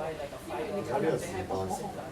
あれはスーパーセンター。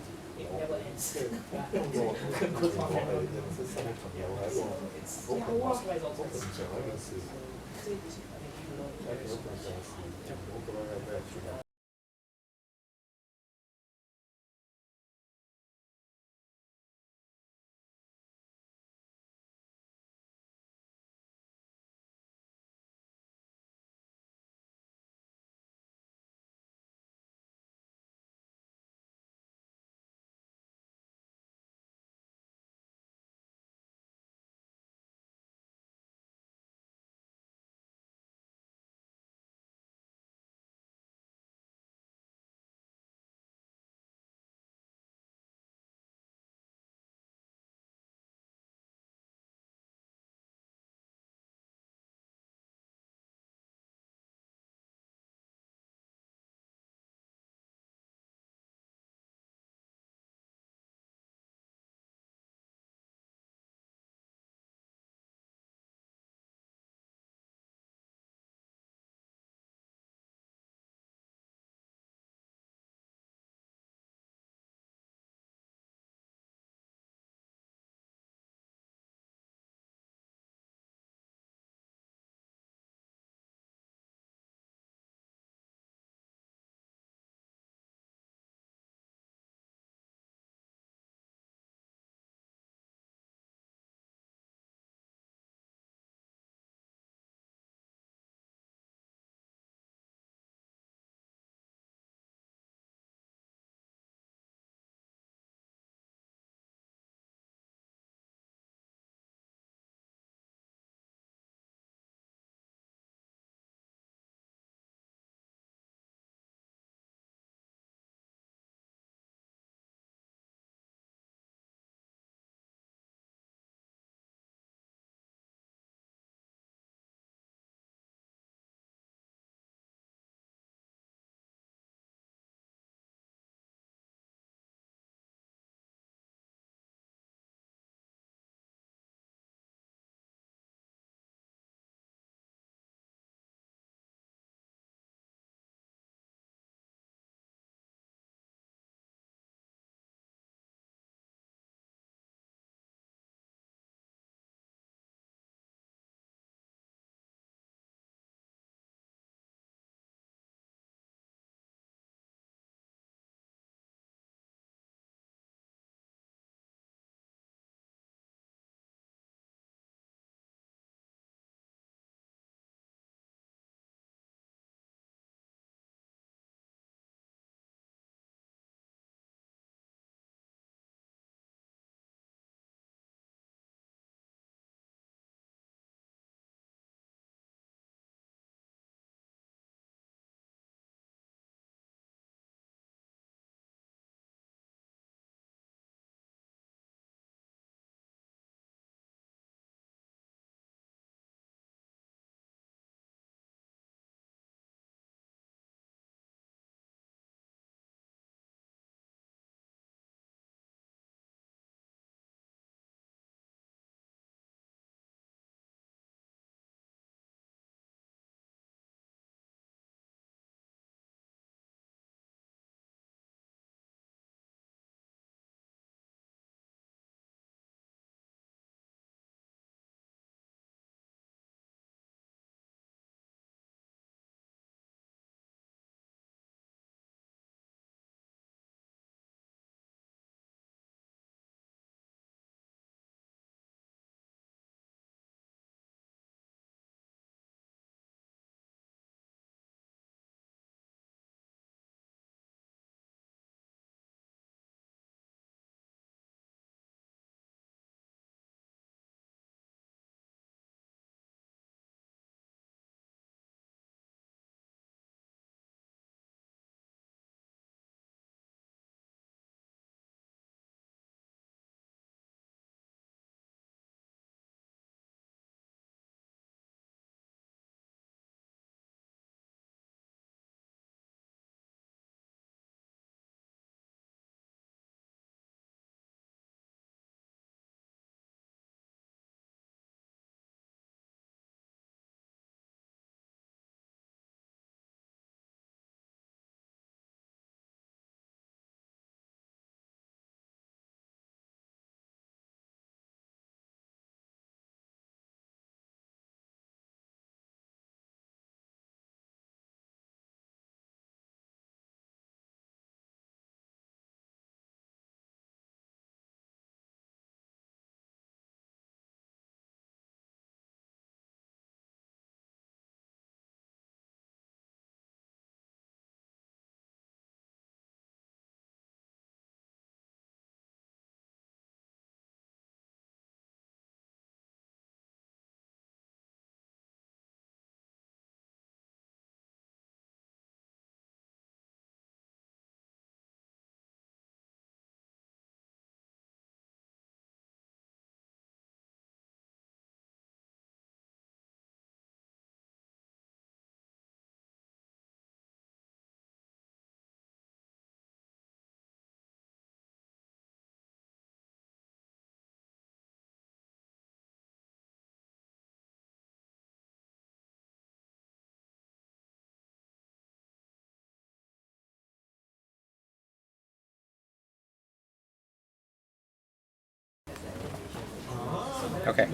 Okay.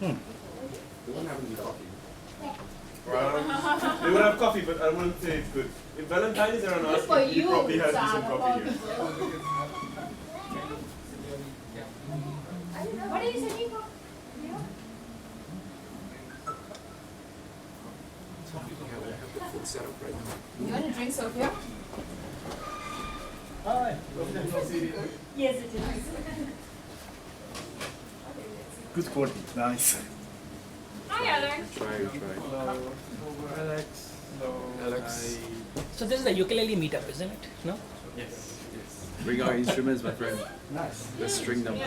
They would have coffee, but I wouldn't say it's good. If Valentine is around us, he probably has decent coffee here. What are you saying? You want to drink, Sophia? Hi. Yes, it is. Good quality, nice. Hi, Alex. Try. Hello. Alex. Hello. Alex. So this is the ukulele meetup, isn't it? No? Yes. Bring our instruments, my friend. Nice. Let's string them.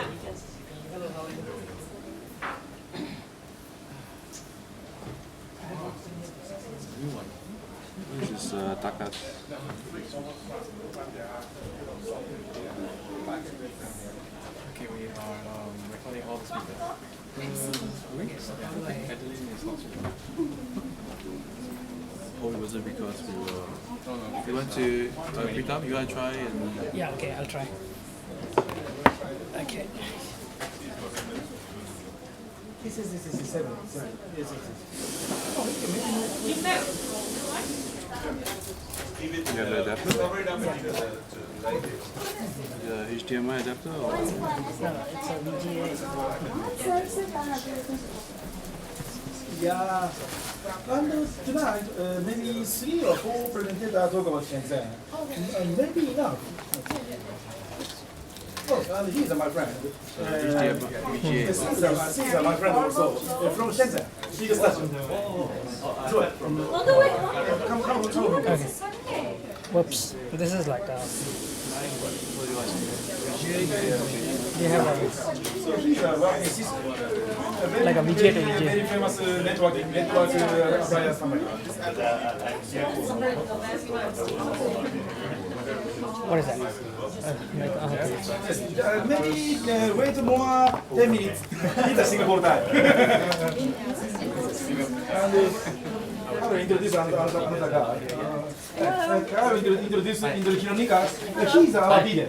This is Takas. Okay, we are recording all the speakers. Editing is also. or was it because we went to pick up? You wanna try and Yeah, okay, I'll try. Okay. This is 7. Yes. you got the adapter? The HDMI adapter or? No, it's a VGA. Yeah. And tonight, maybe 3 or 4 presenters talk about Shenzhen. Maybe enough. Oh, and he's my friend. Caesar, my friend also, from Shenzhen. He just started. Joy. All the way home. Come. Okay. Whoops. This is like a. They have a, So he's working system. like a VGA to VGA. Very famous network appliance company. What is that? Maybe wait more 10 minutes. It's a Singapore time. And I will introduce another guy. I will introduce Hironika. He's our leader.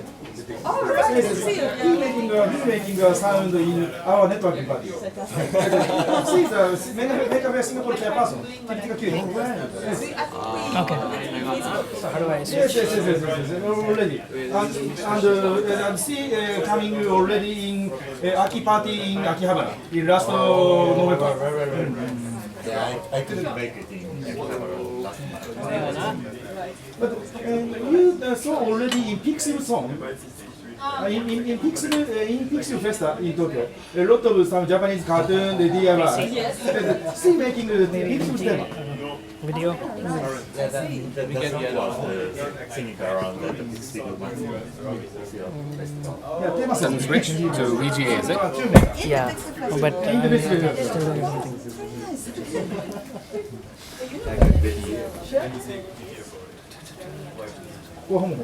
Oh, right. He's making a sound in our networking party. She's a Singapore chairperson. Okay. So how do I switch? Yes, already. And she coming already in Aki party in Akihabara in last November. Yeah, I couldn't make it in last month. But you saw already in Pixel song. In Pixel Festa in Tokyo, a lot of some Japanese cartoon, the DIY. Still making the Pixel theme. Video? Yeah, that was singing around the single month. Yeah, theme song. Switch to VGA, is it? Yeah. But still doing something.ホームなの。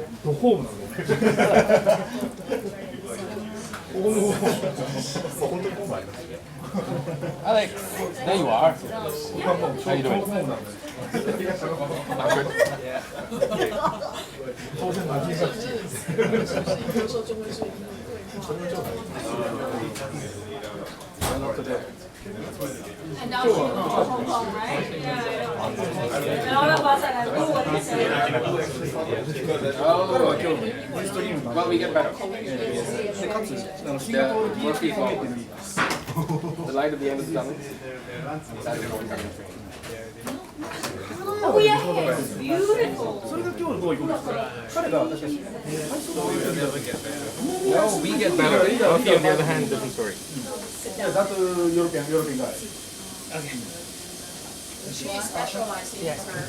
Alex, there you are. How you doing? And now she can go home, right? Yeah, and all of us are like, oh, what is it? Well, we get better. More people. The light at the end of the tunnel. That's what we're coming from. Oh, yeah, it's beautiful. それが今日どういうことですか。彼が確かに。 No, we get better. Coffee, on the other hand, different story. Yeah, that European guy. Okay. She specializes in her.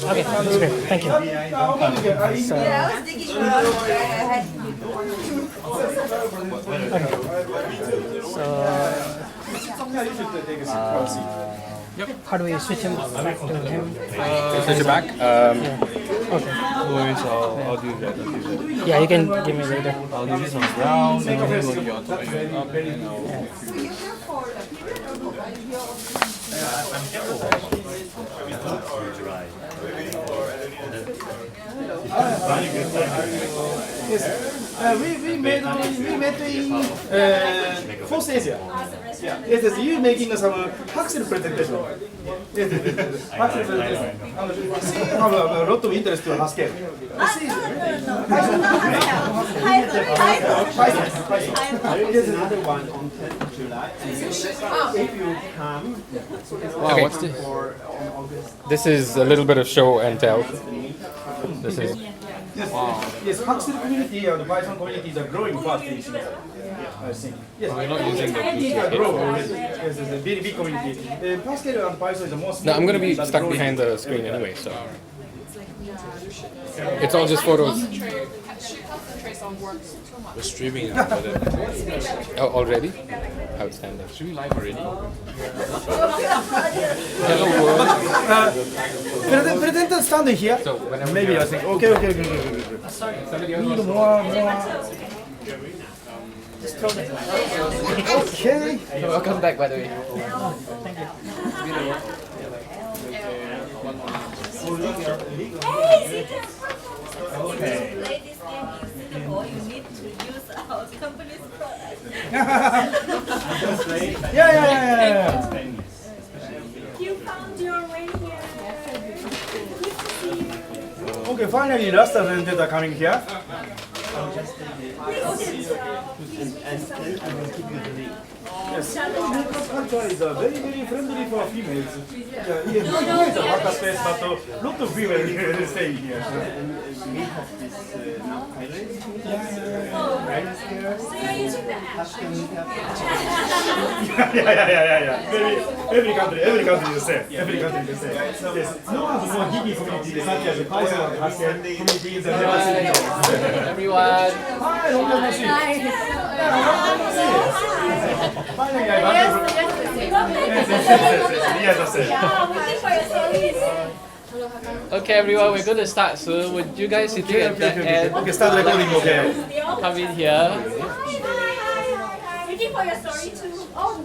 Okay, that's great. Thank you. Okay. So, I was thinking about I had so how do we switch him back to him? Switch it back. Okay. No worries, I'll do that. Yeah, you can give me later. I'll do this on ground and then we'll get on top of it. And I'll Yes, we met in Fourth Asia. Yes, you making some Hackers presentation. Yes, Hackers presentation. She have a lot of interest to Haskell. There's another one on 10th of July. If you come, Wow, what's this? or on August. This is a little bit of show and tell. This is. Yes, Hackers community and Python community are growing fast in Singapore. I think. Yes, We're not using the they are growing already. Yes, it's a very big community. Pascal and Python is the most. No, I'm going to be stuck behind the screen anyway, so. It's all just photos. We're streaming it. Oh, already? Outstanding. Should we live already? Hello world. Presenter standing here. So whenever Maybe I think. Okay. Need more. Okay. Welcome back, by the way. Okay. Play this game in Singapore, you need to use our company's product. Yeah. You found your way here. Good to see you. Okay, finally, last presenter coming here. And then I will give you the link. Yes, local culture is very friendly for females. Yeah, even though it's a hackerspace, but a lot of women stay here. And we have this now pilot. So you're using the app. Yeah. Every country is the same. Every country is the same. Yes. No one's more geeky community such as the Python and Haskell community is never seen. Everyone. Hi, long time no see. Finally, I got you. Yeah, waiting for your stories. Okay, everyone, we're going to start soon. Would you guys sitting at that end Okay, start recording, okay. come in here? Waiting for your story too. Oh,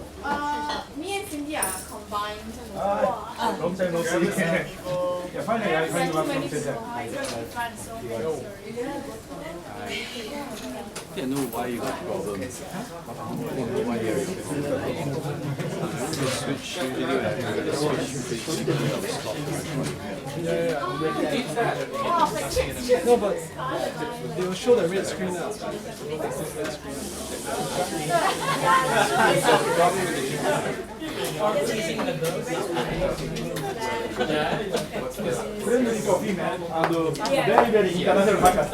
me and Cindy are combined. Long time no see. Yeah, finally, I find one from Cesar. I know why you got problems. Why you switch usually No, but they will show the red screen now. Friendly for female and very international hackers.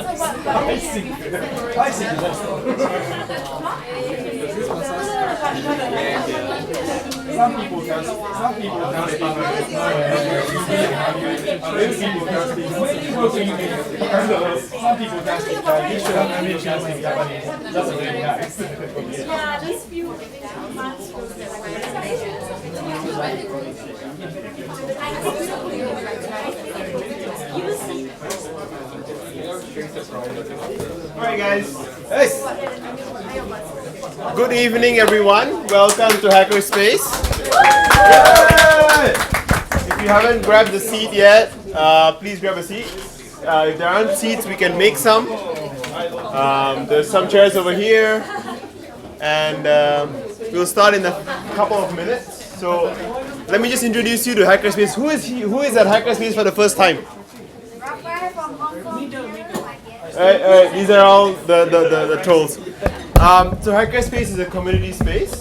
I think most. Some people can speak some people can speak English and maybe can speak Japanese. That's very nice. Yeah, these few months. Alright guys, Yes. good evening everyone. Welcome to Hackerspace. If you haven't grabbed the seat yet, please grab a seat. If there aren't seats, we can make some. There's some chairs over here. And we'll start in a couple of minutes. So let me just introduce you to Hackerspace. Who is at Hackerspace for the first time? Alright, these are all the trolls. So Hackerspace is a community space.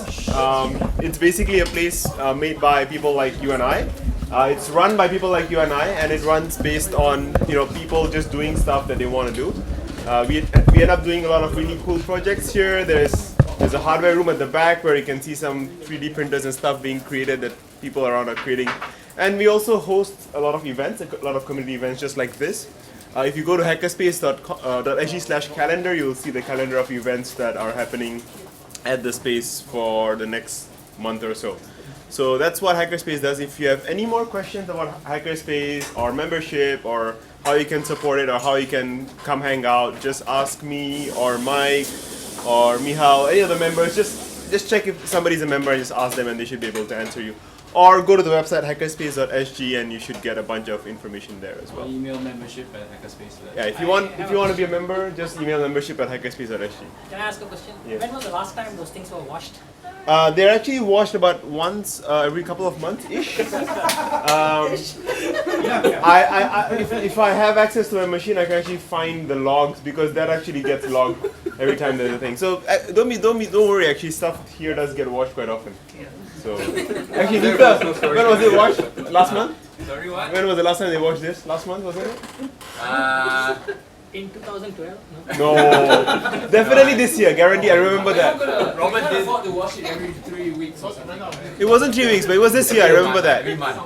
It's basically a place made by people like you and I. It's run by people like you and I, and it runs based on people just doing stuff that they want to do. We end up doing a lot of really cool projects here. There's a hardware room at the back where you can see some 3D printers and stuff being created that people around are creating. And we also host a lot of events, a lot of community events just like this. If you go to hackerspace.sg/calendar, you'll see the calendar of events that are happening at the space for the next month or so. So that's what Hackerspace does. If you have any more questions about Hackerspace or membership or how you can support it or how you can come hang out, just ask me or Mike or Mihal, any of the members. Just check if somebody's a member and just ask them and they should be able to answer you. Or go to the website Hackerspace.SG and you should get a bunch of information there as well. email membership at Hackerspace. Yeah, if you want to be a member, just email membership at Hackerspace.SG. Can I ask a question? Yeah. When was the last time those things were washed? They're actually washed about once every couple of months-ish. If I have access to my machine, I can actually find the logs because that actually gets logged every time there's a thing. So don't worry. Actually, stuff here does get washed quite often. So actually, Nita, when was it washed? Last month? Sorry, what? When was the last time they washed this? Last month, wasn't it? In 2012? No, definitely this year. Guarantee. I remember that. Robert did afford to wash it every 3 weeks or something. It wasn't 3 weeks, but it was this year. I remember that. Every month.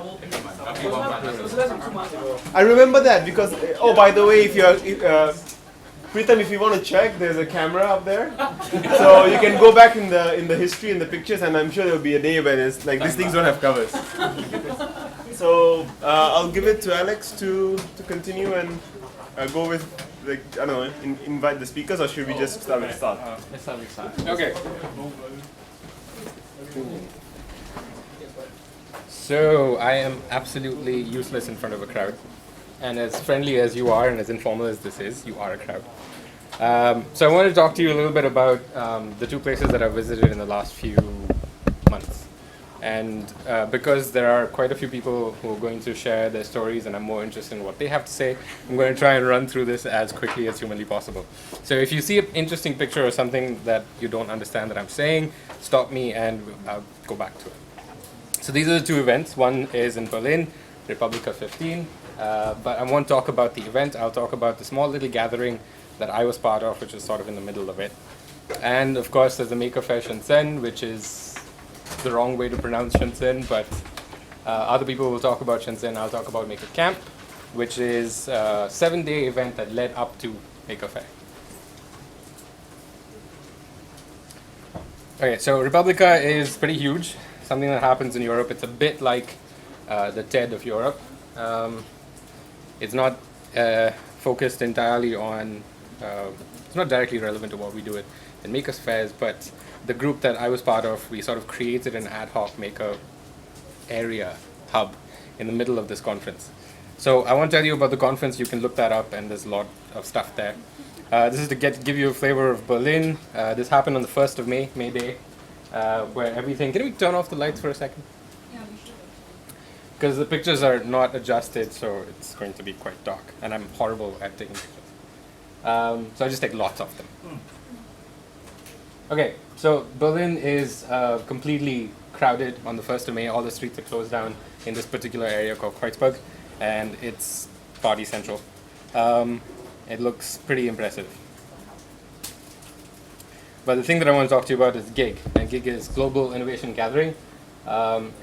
I remember that because, oh, by the way, if you're, Pritam, if you want to check, there's a camera up there. So you can go back in the history, in the pictures, and I'm sure there'll be a day when it's like, these things don't have covers. So I'll give it to Alex to continue and go with like, I don't know, invite the speakers, or should we just start with the start? Let's start with start. Okay. So I am absolutely useless in front of a crowd. And as friendly as you are and as informal as this is, you are a crowd. So I want to talk to you a little bit about the two places that I've visited in the last few months. And because there are quite a few people who are going to share their stories and I'm more interested in what they have to say, I'm going to try and run through this as quickly as humanly possible. So if you see an interesting picture or something that you don't understand that I'm saying, stop me and I'll go back to it. So these are the two events. One is in Berlin, Republika 15. But I won't talk about the event. I'll talk about the small little gathering that I was part of, which is sort of in the middle of it. And of course, there's the Maker Fair Shenzhen, which is the wrong way to pronounce Shenzhen, but other people will talk about Shenzhen. I'll talk about Maker Camp, which is a 7-day event that led up to Maker Fair. Okay, so Republika is pretty huge. Something that happens in Europe. It's a bit like the TED of Europe. It's not focused entirely on, it's not directly relevant to what we do in Makers Fairs, but the group that I was part of, we sort of created an ad hoc maker area hub in the middle of this conference. So I won't tell you about the conference. You can look that up, and there's a lot of stuff there. This is to give you a flavor of Berlin. This happened on the 1st of May, May Day, where everything... Can we turn off the lights for a second? Yeah, we should. Because the pictures are not adjusted, so it's going to be quite dark. And I'm horrible at taking pictures. So I just take lots of them. Okay, so Berlin is completely crowded on the 1st of May. All the streets are closed down in this particular area called Kreuzberg, and it's party central. It looks pretty impressive. But the thing that I want to talk to you about is GIG. And GIG is Global Innovation Gathering.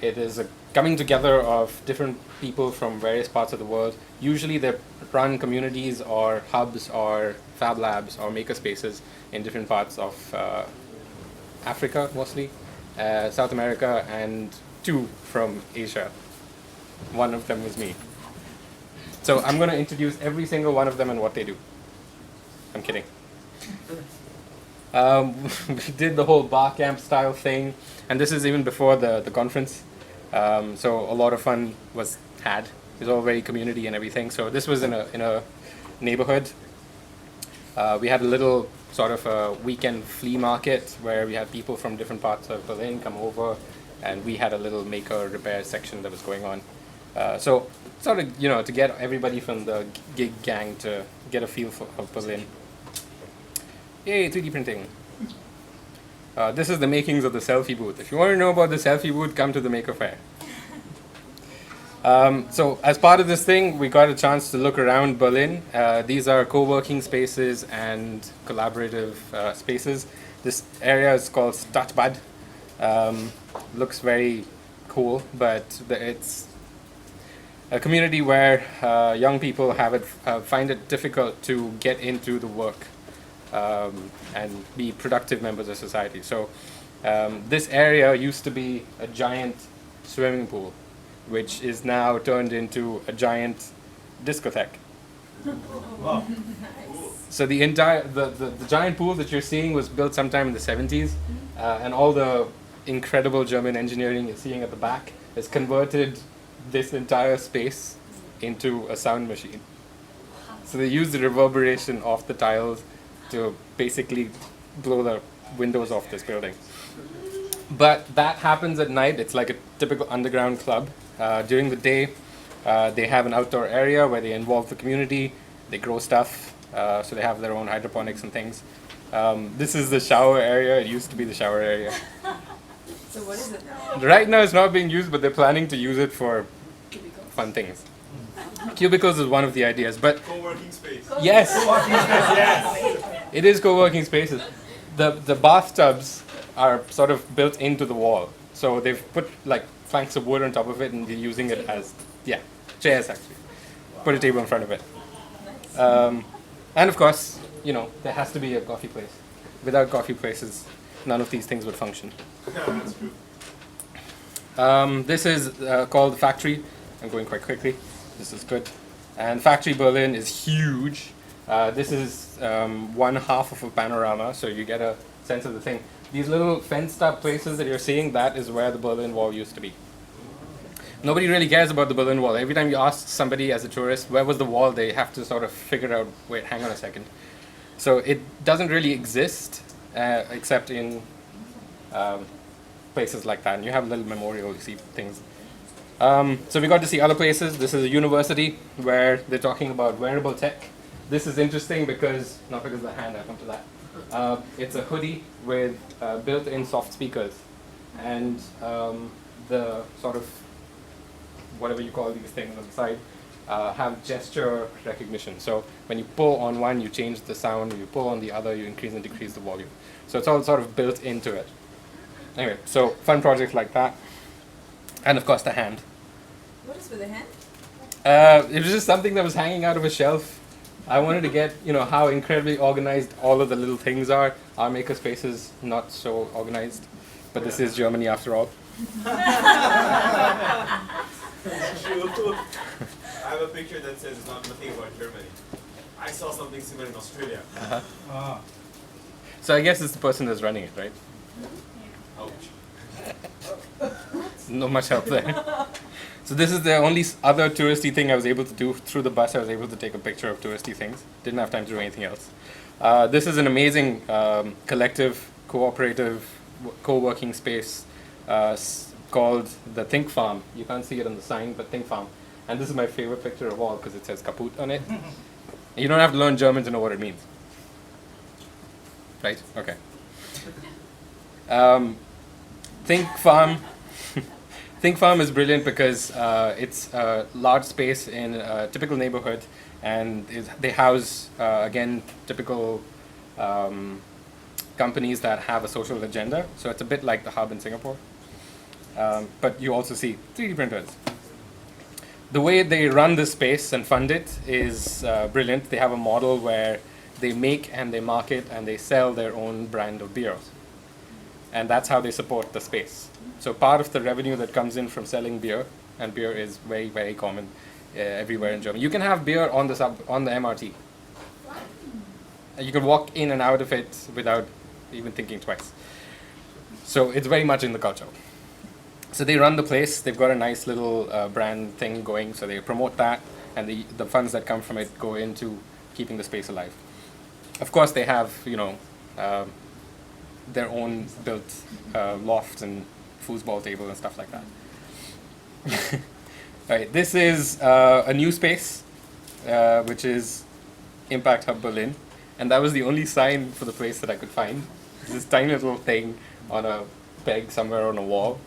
It is a coming together of different people from various parts of the world. Usually they run communities or hubs or fab labs or maker spaces in different parts of Africa mostly, South America, and 2 from Asia. One of them was me. So I'm going to introduce every single one of them and what they do. I'm kidding. We did the whole bar camp style thing, and this is even before the conference. So a lot of fun was had. It was all very community and everything. So this was in a neighborhood. We had a little sort of a weekend flea market where we had people from different parts of Berlin come over, and we had a little maker repair section that was going on. So sort of, to get everybody from the gig gang to get a feel of Berlin. Yay, 3D printing. This is the makings of the selfie booth. If you want to know about the selfie booth, come to the Maker Fair. So as part of this thing, we got a chance to look around Berlin. These are co-working spaces and collaborative spaces. This area is called Stadtbad. Looks very cool, but it's a community where young people find it difficult to get into the work and be productive members of society. So this area used to be a giant swimming pool, which is now turned into a giant discotheque. Wow. So the entire the giant pool that you're seeing was built sometime in the 70s, and all the incredible German engineering you're seeing at the back has converted this entire space into a sound machine. So they use the reverberation of the tiles to basically blow the windows off this building. But that happens at night. It's like a typical underground club. During the day, they have an outdoor area where they involve the community. They grow stuff, so they have their own hydroponics and things. This is the shower area. It used to be the shower area. So what is it now? Right now it's not being used, but they're planning to use it for fun things. Cubicles is one of the ideas, but Co-working space. yes, Co-working space, yes. it is co-working spaces. The bathtubs are sort of built into the wall, so they've put like planks of wood on top of it, and they're using it as chairs actually. Put a table in front of it, and of course, there has to be a coffee place. Without coffee places, none of these things would function. Yeah, that's true. This is called Factory. I'm going quite quickly. This is good. And Factory Berlin is huge. This is one half of a panorama, so you get a sense of the thing. These little fenced-up places that you're seeing, that is where the Berlin Wall used to be. Nobody really cares about the Berlin Wall. Every time you ask somebody as a tourist, where was the wall, they have to sort of figure out, wait, hang on a second. So it doesn't really exist, except in places like that. And you have a little memorial, you see things. So we got to see other places. This is a university where they're talking about wearable tech. This is interesting because, not because of the hand, I'll come to that. It's a hoodie with built-in soft speakers. And the sort of, whatever you call these things on the side, have gesture recognition. So when you pull on one, you change the sound. When you pull on the other, you increase and decrease the volume. So it's all sort of built into it. Anyway, so fun projects like that. And of course the hand. What is with the hand? It was just something that was hanging out of a shelf. I wanted to get, how incredibly organized all of the little things are. Our makerspace is not so organized, but this is Germany after all. I have a picture that says it's not nothing about Germany. I saw something similar in Australia. So I guess it's the person that's running it, right? Ouch. Not much help there. So this is the only other touristy thing I was able to do. Through the bus I was able to take a picture of touristy things. Didn't have time to do anything else. This is an amazing collective, cooperative, co-working space called the Think Farm. You can't see it on the sign, but Think Farm. And this is my favorite picture of all because it says Kaput on it. You don't have to learn German to know what it means. Right? Okay. Think Farm. Think Farm is brilliant because it's a large space in a typical neighborhood, and they house, again, typical companies that have a social agenda. So it's a bit like the hub in Singapore. But you also see 3D printers. The way they run this space and fund it is brilliant. They have a model where they make and they market and they sell their own brand of beers. And that's how they support the space. So part of the revenue that comes in from selling beer, and beer is very, very common everywhere in Germany. You can have beer on the MRT. You can walk in and out of it without even thinking twice. So it's very much in the culture. So they run the place. They've got a nice little brand thing going, so they promote that, and the funds that come from it go into keeping the space alive. Of course, they have, their own built lofts and foosball table and stuff like that. Right, this is a new space, which is Impact Hub Berlin, and that was the only sign for the place that I could find. This tiny little thing on a peg somewhere on a wall,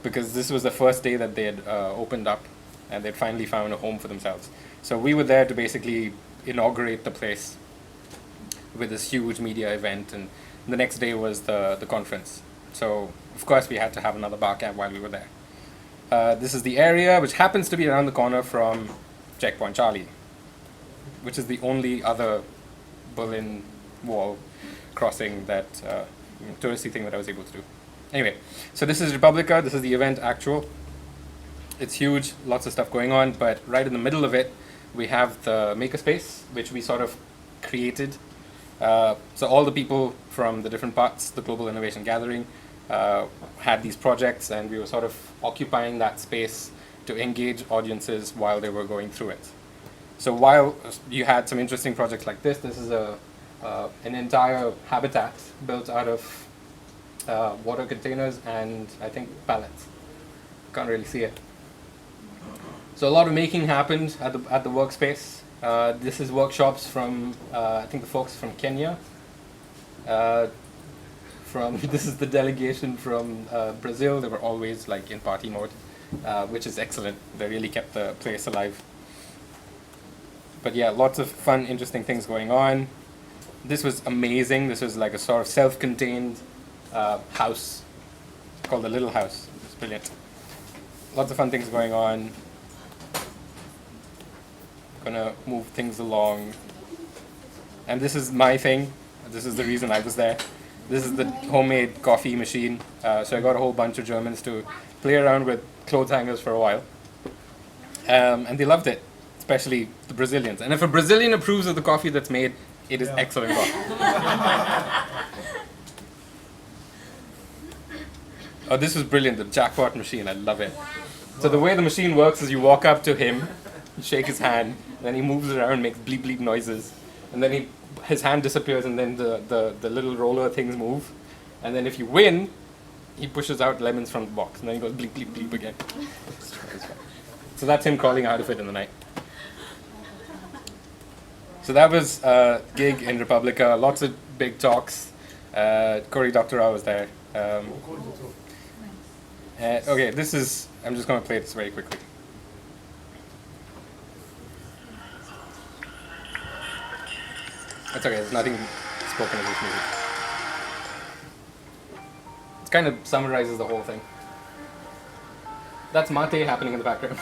because this was the first day that they had opened up, and they'd finally found a home for themselves. So we were there to basically inaugurate the place with this huge media event, and the next day was the conference. So, of course, we had to have another bar camp while we were there. This is the area, which happens to be around the corner from Checkpoint Charlie, which is the only other Berlin Wall crossing that touristy thing that I was able to do. Anyway, so this is Republica. This is the event actual. It's huge, lots of stuff going on, but right in the middle of it, we have the makerspace, which we sort of created. So all the people from the different parts, the Global Innovation Gathering, had these projects, and we were sort of occupying that space to engage audiences while they were going through it. So while you had some interesting projects like this is an entire habitat built out of water containers and I think pallets. Can't really see it. So a lot of making happened at the workspace. This is workshops from I think the folks from Kenya. This is the delegation from Brazil. They were always like in party mode, which is excellent. They really kept the place alive. But yeah, lots of fun, interesting things going on. This was amazing. This was like a sort of self-contained house called the Little House. It's brilliant. Lots of fun things going on. Gonna move things along. And this is my thing. This is the reason I was there. This is the homemade coffee machine. So I got a whole bunch of Germans to play around with clothes hangers for a while. And they loved it. especially the Brazilians. And if a Brazilian approves of the coffee that's made, it is excellent coffee. Oh, this is brilliant, the jackpot machine. I love it. So the way the machine works is you walk up to him, you shake his hand, and then he moves around, makes bleep bleep noises, and then his hand disappears, and then the little roller things move. And then if you win, he pushes out lemons from the box, and then he goes bleep bleep bleep again. So that's him crawling out of it in the night. So that was a gig in Republica, lots of big talks. Cory Doctorow was there. Okay, this is, I'm just going to play this very quickly. It's okay, there's nothing spoken of this music. It kind of summarizes the whole thing. That's mate happening in the background.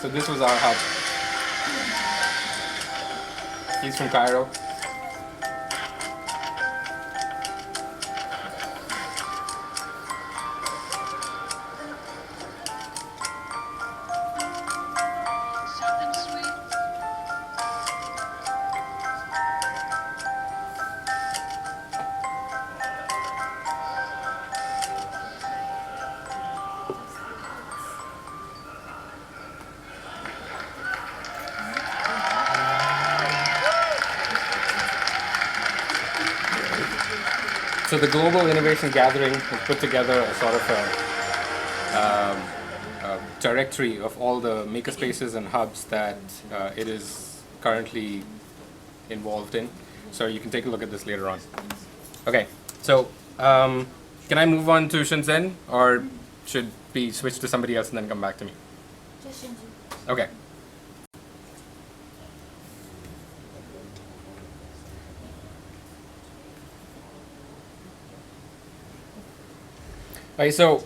So this was our hub. He's from Cairo. So the Global Innovation Gathering has put together a sort of a directory of all the makerspaces and hubs that it is currently involved in. So you can take a look at this later on. Okay, so can I move on to Shenzhen, or should we switch to somebody else and then come back to me? Just Shenzhen. Okay. Right, so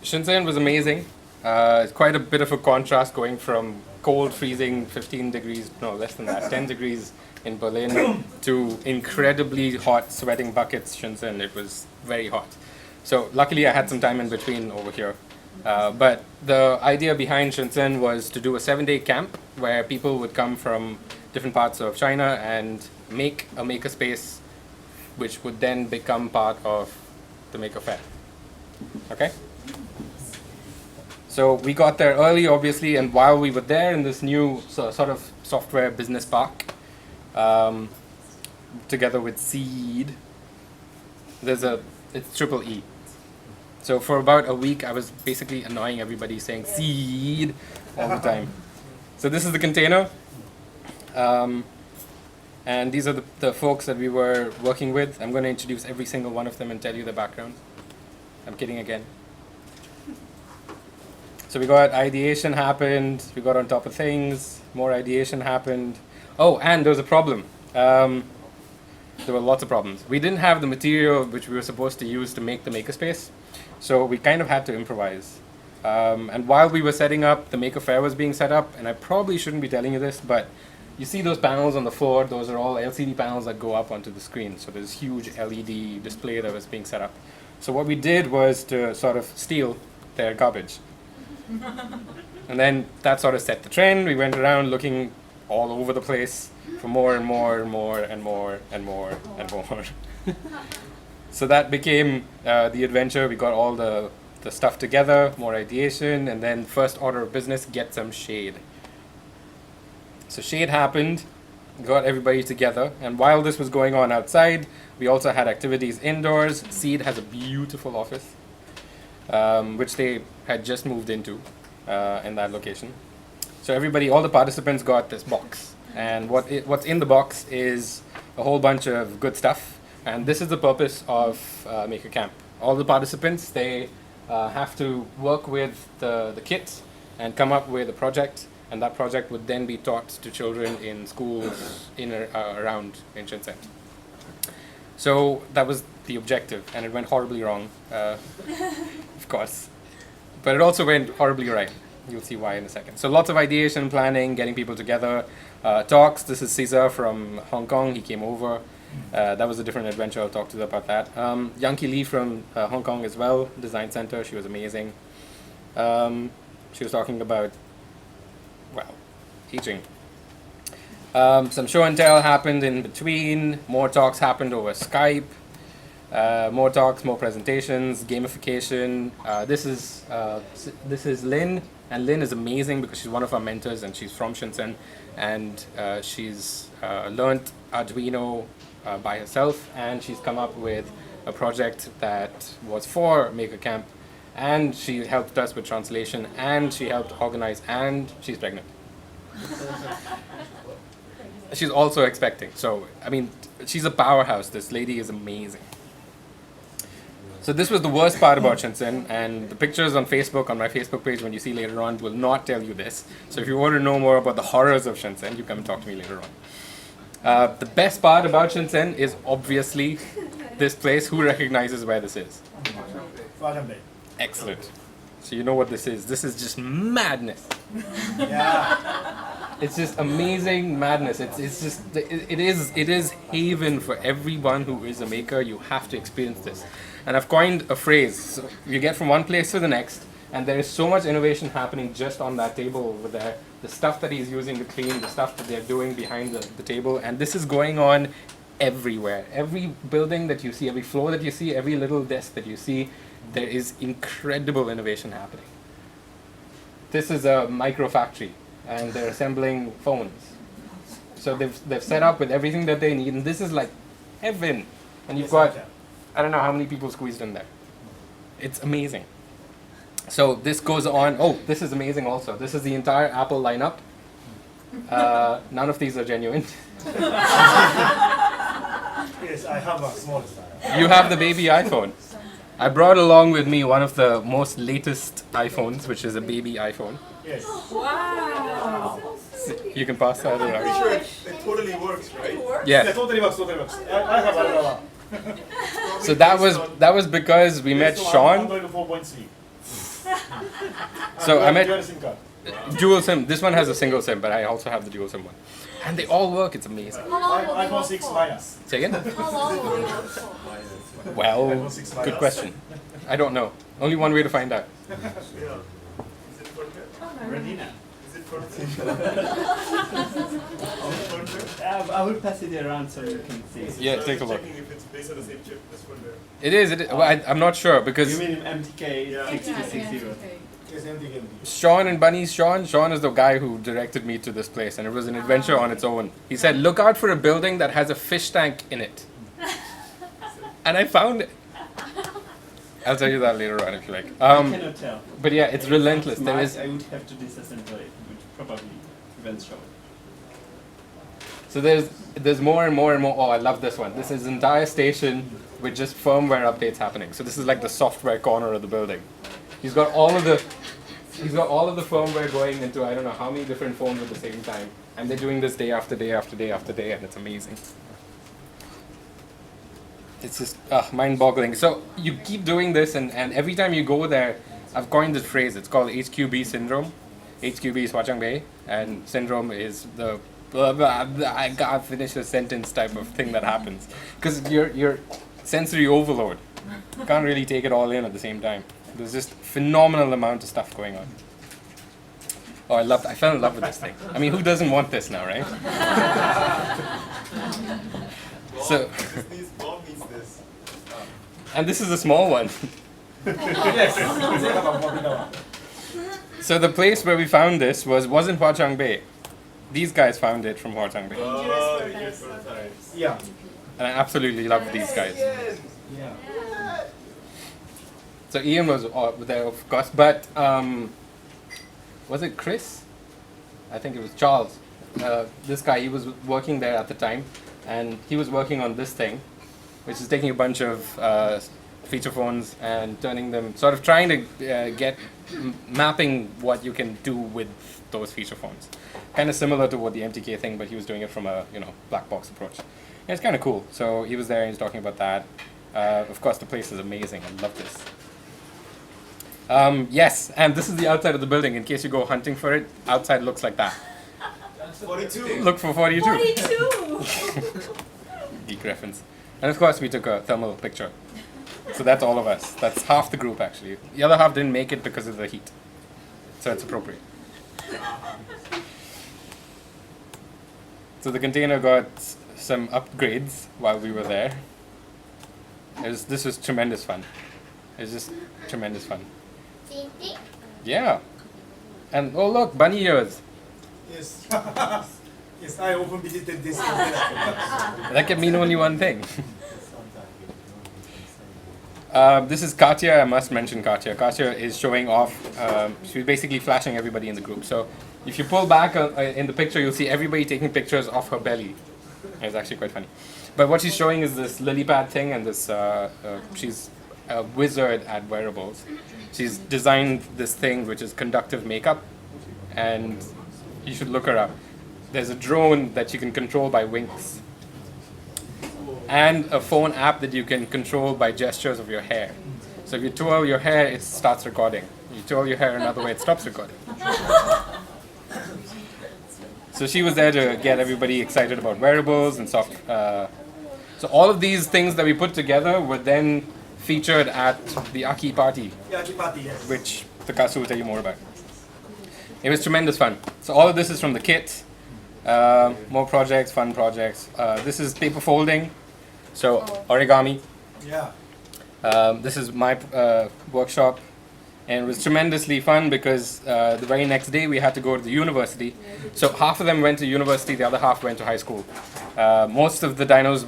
Shenzhen was amazing. It's quite a bit of a contrast going from cold, freezing 15 degrees, no less than that, 10 degrees in Berlin to incredibly hot, sweating buckets Shenzhen. It was very hot. So luckily I had some time in between over here. But the idea behind Shenzhen was to do a 7-day camp where people would come from different parts of China and make a makerspace which would then become part of the Maker Fair. Okay? So we got there early, obviously, and while we were there in this new sort of software business park, together with Seed, it's triple E. So for about a week, I was basically annoying everybody saying Seed all the time. So this is the container. And these are the folks that we were working with. I'm going to introduce every single one of them and tell you the background. I'm kidding again. So we got ideation happened, we got on top of things, more ideation happened. Oh, and there was a problem. There were lots of problems. We didn't have the material which we were supposed to use to make the makerspace, so we kind of had to improvise. And while we were setting up, the Maker Faire was being set up, and I probably shouldn't be telling you this, but you see those panels on the floor, those are all LCD panels that go up onto the screen. So there's huge LED display that was being set up. So what we did was to sort of steal their garbage. And then that sort of set the trend. We went around looking all over the place for more and more and more and more and more and more. So that became the adventure. We got all the stuff together, more ideation, and then first order of business, get some shade. So shade happened, got everybody together, and while this was going on outside, we also had activities indoors. Seed has a beautiful office, which they had just moved into in that location. So everybody, all the participants got this box, and what's in the box is a whole bunch of good stuff, and this is the purpose of Maker Camp. All the participants, they have to work with the kit and come up with a project, and that project would then be taught to children in schools around in Shenzhen. So that was the objective, and it went horribly wrong, of course. But it also went horribly right. You'll see why in a second. So lots of ideation, planning, getting people together, talks. This is Cesar from Hong Kong. He came over. That was a different adventure. I'll talk to you about that. Yanki Lee from Hong Kong as well, Design Center. She was amazing. She was talking about, well, teaching. Some show and tell happened in between. More talks happened over Skype. More talks, more presentations, gamification. This is Lynn, and Lynn is amazing because she's one of our mentors, and she's from Shenzhen, and she's learned Arduino by herself, and she's come up with a project that was for Maker Camp, and she helped us with translation, and she helped organize, and she's pregnant. She's also expecting. So, I mean, she's a powerhouse. This lady is amazing. So this was the worst part about Shenzhen, and the pictures on Facebook, on my Facebook page, when you see later on, will not tell you this. So if you want to know more about the horrors of Shenzhen, you come and talk to me later on. The best part about Shenzhen is obviously this place. Who recognizes where this is? Excellent. So you know what this is. This is just madness. Yeah. It's just amazing madness. It is haven for everyone who is a maker. You have to experience this. And I've coined a phrase. So you get from one place to the next, and there is so much innovation happening just on that table over there. The stuff that he's using to clean, the stuff that they're doing behind the table, and this is going on everywhere. Every building that you see, every floor that you see, every little desk that you see, there is incredible innovation happening. This is a micro factory, and they're assembling phones. So they've set up with everything that they need, and this is like heaven. And you've got, I don't know how many people squeezed in there. It's amazing. So this goes on. Oh, this is amazing also. This is the entire Apple lineup. None of these are genuine. Yes, I have a small size. You have the baby iPhone. I brought along with me one of the most latest iPhones, which is a baby iPhone. Yes. Wow. You can pass that around. I'm sure it totally works, right? Yeah. Yeah, totally works, totally works. I have another one. So that was because we met Sean. Android 4.3. So I met Dual SIM card. dual SIM. This one has a single SIM, but I also have the dual SIM one. And they all work. It's amazing. iPhone 6 minus. Say again? How long will you work for? Well, good question. I don't know. Only one way to find out. Is it for good? Radina. Is it for I will pass it around so you can see. Yeah, So take a I'm look. checking if it's based on the same chip as for the. It is. Well, I'm not sure You because mean MTK Yeah. 6060? Yes, MTK. Sean and Bunny's Sean is the guy who directed me to this place, and it was an adventure on its own. He said, look out for a building that has a fish tank in it. And I found it. I'll tell you that later on if you like. I cannot tell. But yeah, it's relentless. There Smart, is. I would have to disassemble it, which probably prevents show. So there's more and more and more. Oh, I love this one. This is an entire station with just firmware updates happening. So this is like the software corner of the building. He's got all of the firmware going into I don't know how many different phones at the same time, and they're doing this day after day after day after day, and it's amazing. It's just mind-boggling. So you keep doing this, and every time you go there, I've coined this phrase. It's called HQB syndrome. HQB is Hwa Chong Bei, and syndrome is the I can't finish a sentence type of thing that happens because you're sensory overload. You can't really take it all in at the same time. There's just phenomenal amount of stuff going on. Oh, I fell in love with this thing. I mean, who doesn't want this now, right? So, and this is a small one. So the place where we found this wasn't Hwa Chong Bei. These guys found it from Hwa Chong Bei. Yeah. And I absolutely love these guys. Yeah. So Ian was there, of course, but was it Chris? I think it was Charles. This guy, he was working there at the time, and he was working on this thing, which is taking a bunch of feature phones and turning them, sort of trying to mapping what you can do with those feature phones. Kind of similar to what the MTK thing, but he was doing it from a black box approach. And it's kind of cool. So he was there and he was talking about that. Of course, the place is amazing. I love this. Yes, and this is the outside of the building. In case you go hunting for it, outside looks like that. 42. Look for 42. 42! Geek reference. And of course, we took a thermal picture. So that's all of us. That's half the group, actually. The other half didn't make it because of the heat. So it's appropriate. So the container got some upgrades while we were there. This was tremendous fun. It was just tremendous fun. Yeah. And oh look, bunny ears. Yes. Yes, I often visited this. That can mean only one thing. This is Katya. I must mention Katya. Katya is showing off. She's basically flashing everybody in the group. So if you pull back in the picture, you'll see everybody taking pictures of her belly. It's actually quite funny. But what she's showing is this lily pad thing, and this. She's a wizard at wearables. She's designed this thing which is conductive makeup, and you should look her up. There's a drone that you can control by winks, and a phone app that you can control by gestures of your hair. So if you twirl your hair, it starts recording. You twirl your hair another way, it stops recording. So she was there to get everybody excited about wearables and soft. So all of these things that we put together were then featured at the Aki party, Yes. which Takasu will tell you more about. It was tremendous fun. So all of this is from the kit. More projects, fun projects. This is paper folding, so origami. Yeah. This is my workshop, and it was tremendously fun because the very next day we had to go to the university. So half of them went to university, the other half went to high school. Most of the dinos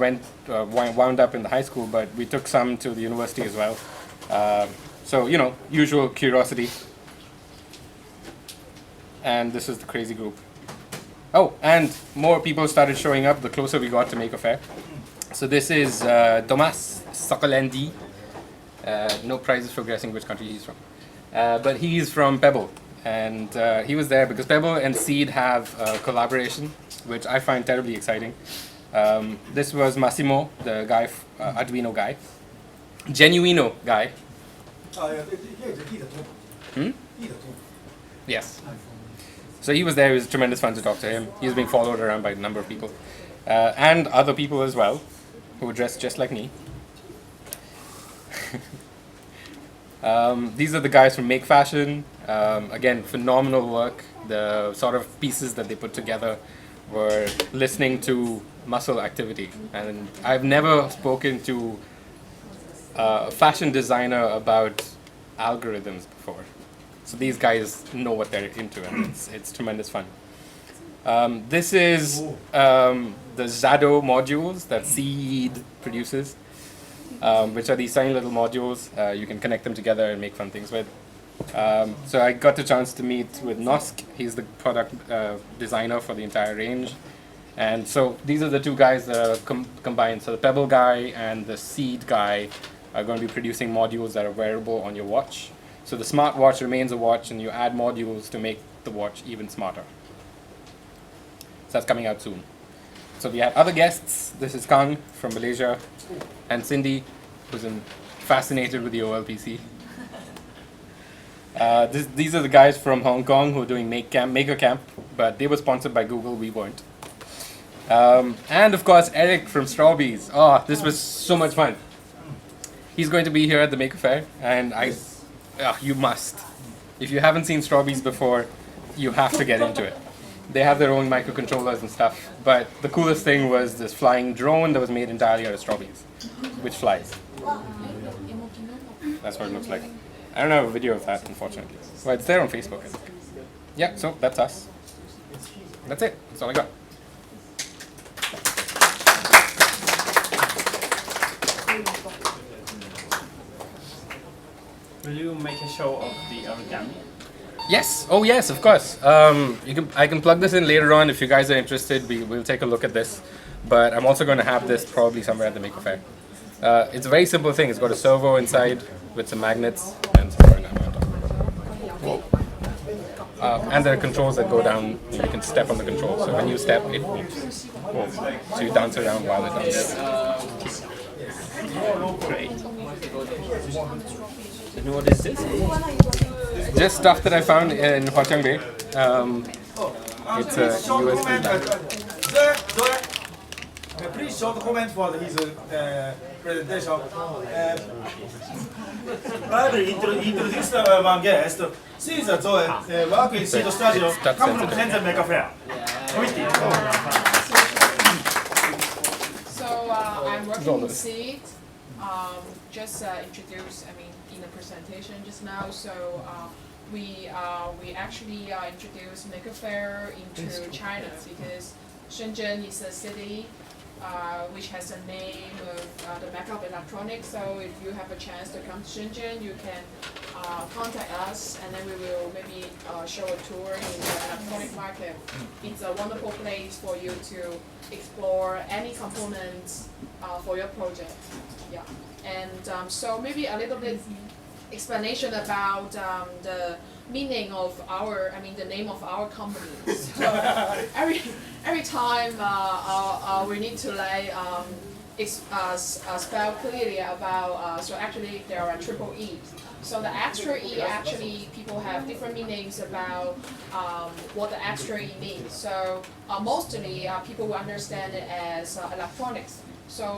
wound up in the high school, but we took some to the university as well. So, usual curiosity. And this is the crazy group. Oh, and more people started showing up the closer we got to Maker Faire. So this is Thomas Sokalendi. No prizes for guessing which country he's from. But he's from Pebble. And he was there because Pebble and Seed have a collaboration, which I find terribly exciting. This was Massimo, the guy, Arduino guy. Genuino guy. Yes. So he was there. It was tremendous fun to talk to him. He was being followed around by a number of people. And other people as well, who were dressed just like me. These are the guys from Make Fashion. Again, phenomenal work. The sort of pieces that they put together were listening to muscle activity. And I've never spoken to a fashion designer about algorithms before. So these guys know what they're into, and it's tremendous fun. This is the Zado modules that Seed produces, which are these tiny little modules. You can connect them together and make fun things with. So I got the chance to meet with Nosk. He's the product designer for the entire range. And so these are the two guys that are combined. So the Pebble guy and the Seed guy are going to be producing modules that are wearable on your watch. So the smartwatch remains a watch, and you add modules to make the watch even smarter. So that's coming out soon. So we had other guests. This is Kang from Malaysia, and Cindy, who's fascinated with the OLPC. These are the guys from Hong Kong who are doing Maker Camp, but they were sponsored by Google, we weren't. And of course, Eric from Strawbees. Oh, this was so much fun. He's going to be here at the Maker Fair, and you must. If you haven't seen Strawbees before, you have to get into it. They have their own microcontrollers and stuff, but the coolest thing was this flying drone that was made entirely out of Strawbees, which flies. That's what it looks like. I don't have a video of that, unfortunately. Well, it's there on Facebook, I think. Yeah, so that's us. That's it. That's all I got. Will you make a show of the origami? Yes. Oh, yes, of course. I can plug this in later on if you guys are interested. We'll take a look at this. But I'm also going to have this probably somewhere at the Maker Fair. It's a very simple thing. It's got a servo inside with some magnets and some origami on top. Whoa. And there are controls that go down. You can step on the control. So when you step, it moves. Whoa. So you dance around while it dances. Great. And what is this? Just stuff that I found in Hwachang Bay. It's a USB bag. Please short comment for his presentation. I will introduce one guest. She is Zoe, work in Seed Studio, come from Shenzhen Maker Fair. So I'm working in Seed. Just introduced, in the presentation just now. So we actually introduced Maker Fair into China because Shenzhen is a city which has a name of the Mecca of electronics. So if you have a chance to come to Shenzhen, you can contact us, and then we will maybe show a tour in the electronic market. It's a wonderful place for you to explore any components for your project. Yeah, and so maybe a little bit explanation about the meaning of the name of our company. So every time we need to spell clearly about. So actually there are triple E. So the extra E actually people have different meanings about what the extra E means. So mostly people will understand it as electronics. So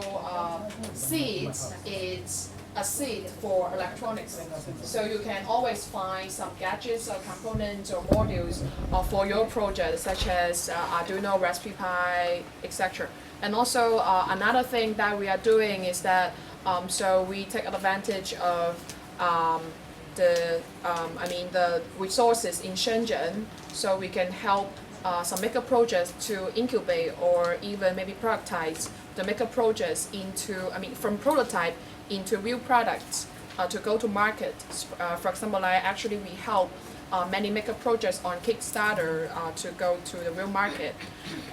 seed is a seed for electronics. So you can always find some gadgets or components or modules for your project, such as Arduino, Raspberry Pi, etc. And also another thing that we are doing is that so we take advantage of the resources in Shenzhen, so we can help some maker projects to incubate or even maybe productize the maker projects into, from prototype into real products to go to market. For example, we help many maker projects on Kickstarter to go to the real market.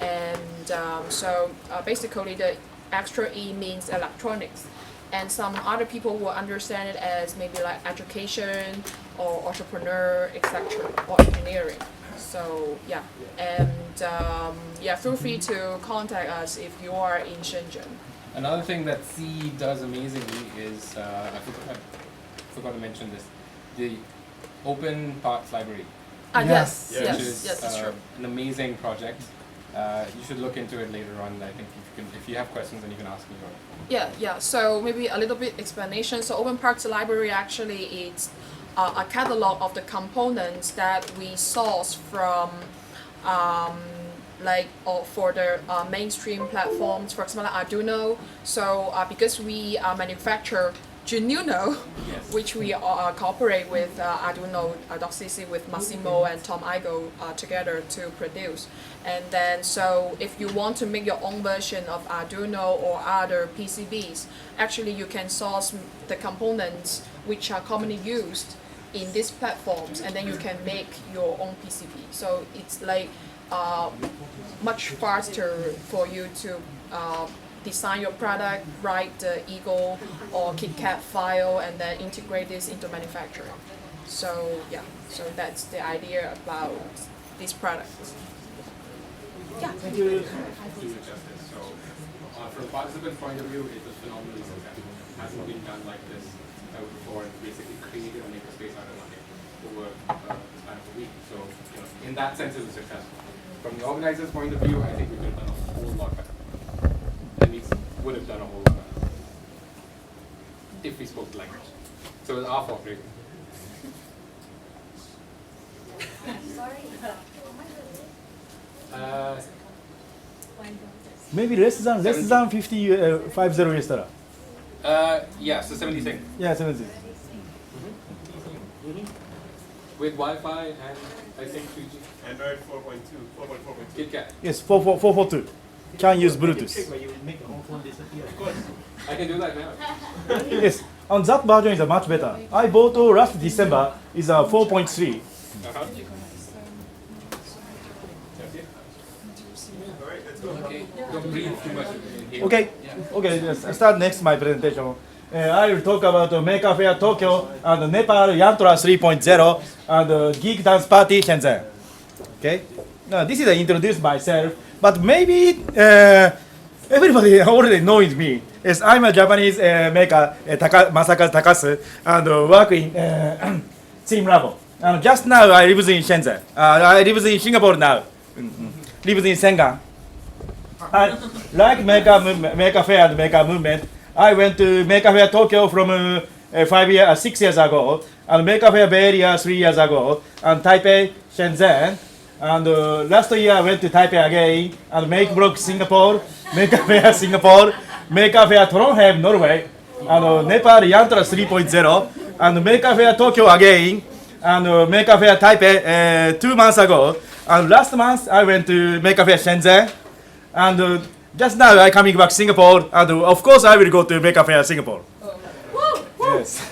And so basically the extra E means electronics. And some other people will understand it as maybe like education or entrepreneur, etc., or engineering. So yeah, and feel free to contact us if you are in Shenzhen. Another thing that C does amazingly is, I forgot to mention this, the Open Parts Library. Yes, that's true. An amazing project. You should look into it later on. I think if you have questions, then you can ask me. Yeah. So maybe a little bit explanation. So Open Parts Library actually is a catalog of the components that we source from for the mainstream platforms, for example, Arduino. So because we manufacture Genuino, yes, which we cooperate with Arduino.cc with Massimo and Tom Igo together to produce. And then so if you want to make your own version of Arduino or other PCBs, actually you can source the components which are commonly used in these platforms, and then you can make your own PCB. So it's like much faster for you to design your product, write the Eagle or KitKat file, and then integrate this into manufacturing. So yeah, so that's the idea about this product. Yeah. Thank you. So from a participant point of view, it was phenomenally successful. It hasn't been done like this before and basically created a makerspace out of nothing over the span of a week. So in that sense, it was successful. From the organizer's point of view, I think we could have done a whole lot better. And we would have done a whole lot better if we spoke the language. So it was our fault, really. Maybe less than 50 US dollar. Yeah, so 76. Yeah, 70. With Wi-Fi and I think 3G. Android 4.2, 4.4.2. KitKat. Yes, 442. Can use Bluetooth. Of course. I can do that now. Yes, and that version is much better. I bought last December is a 4.3. Okay, don't breathe too much in here. Okay, okay. Let's start next my presentation. I will talk about Maker Fair Tokyo and Nepal Yantra 3.0 and Geek Dance Party Shenzhen. Okay, now this is introduce myself, but maybe everybody already knows me. Yes, I'm a Japanese maker, Masaka Takasu, and work in Team Labo. And just now I live in Shenzhen. I live in Singapore now. Live in Sengan. And like Maker Fair and Maker Movement, I went to Maker Fair Tokyo from 6 years ago, and Maker Fair Bay Area 3 years ago, and Taipei, Shenzhen, and last year I went to Taipei again, and Make Block Singapore, Maker Fair Singapore, Maker Fair Trondheim, Norway, and Nepal Yantra 3.0, and Maker Fair Tokyo again, and Maker Fair Taipei 2 months ago, and last month I went to Maker Fair Shenzhen, and just now I'm coming back to Singapore, and of course I will go to Maker Fair Singapore. Yes.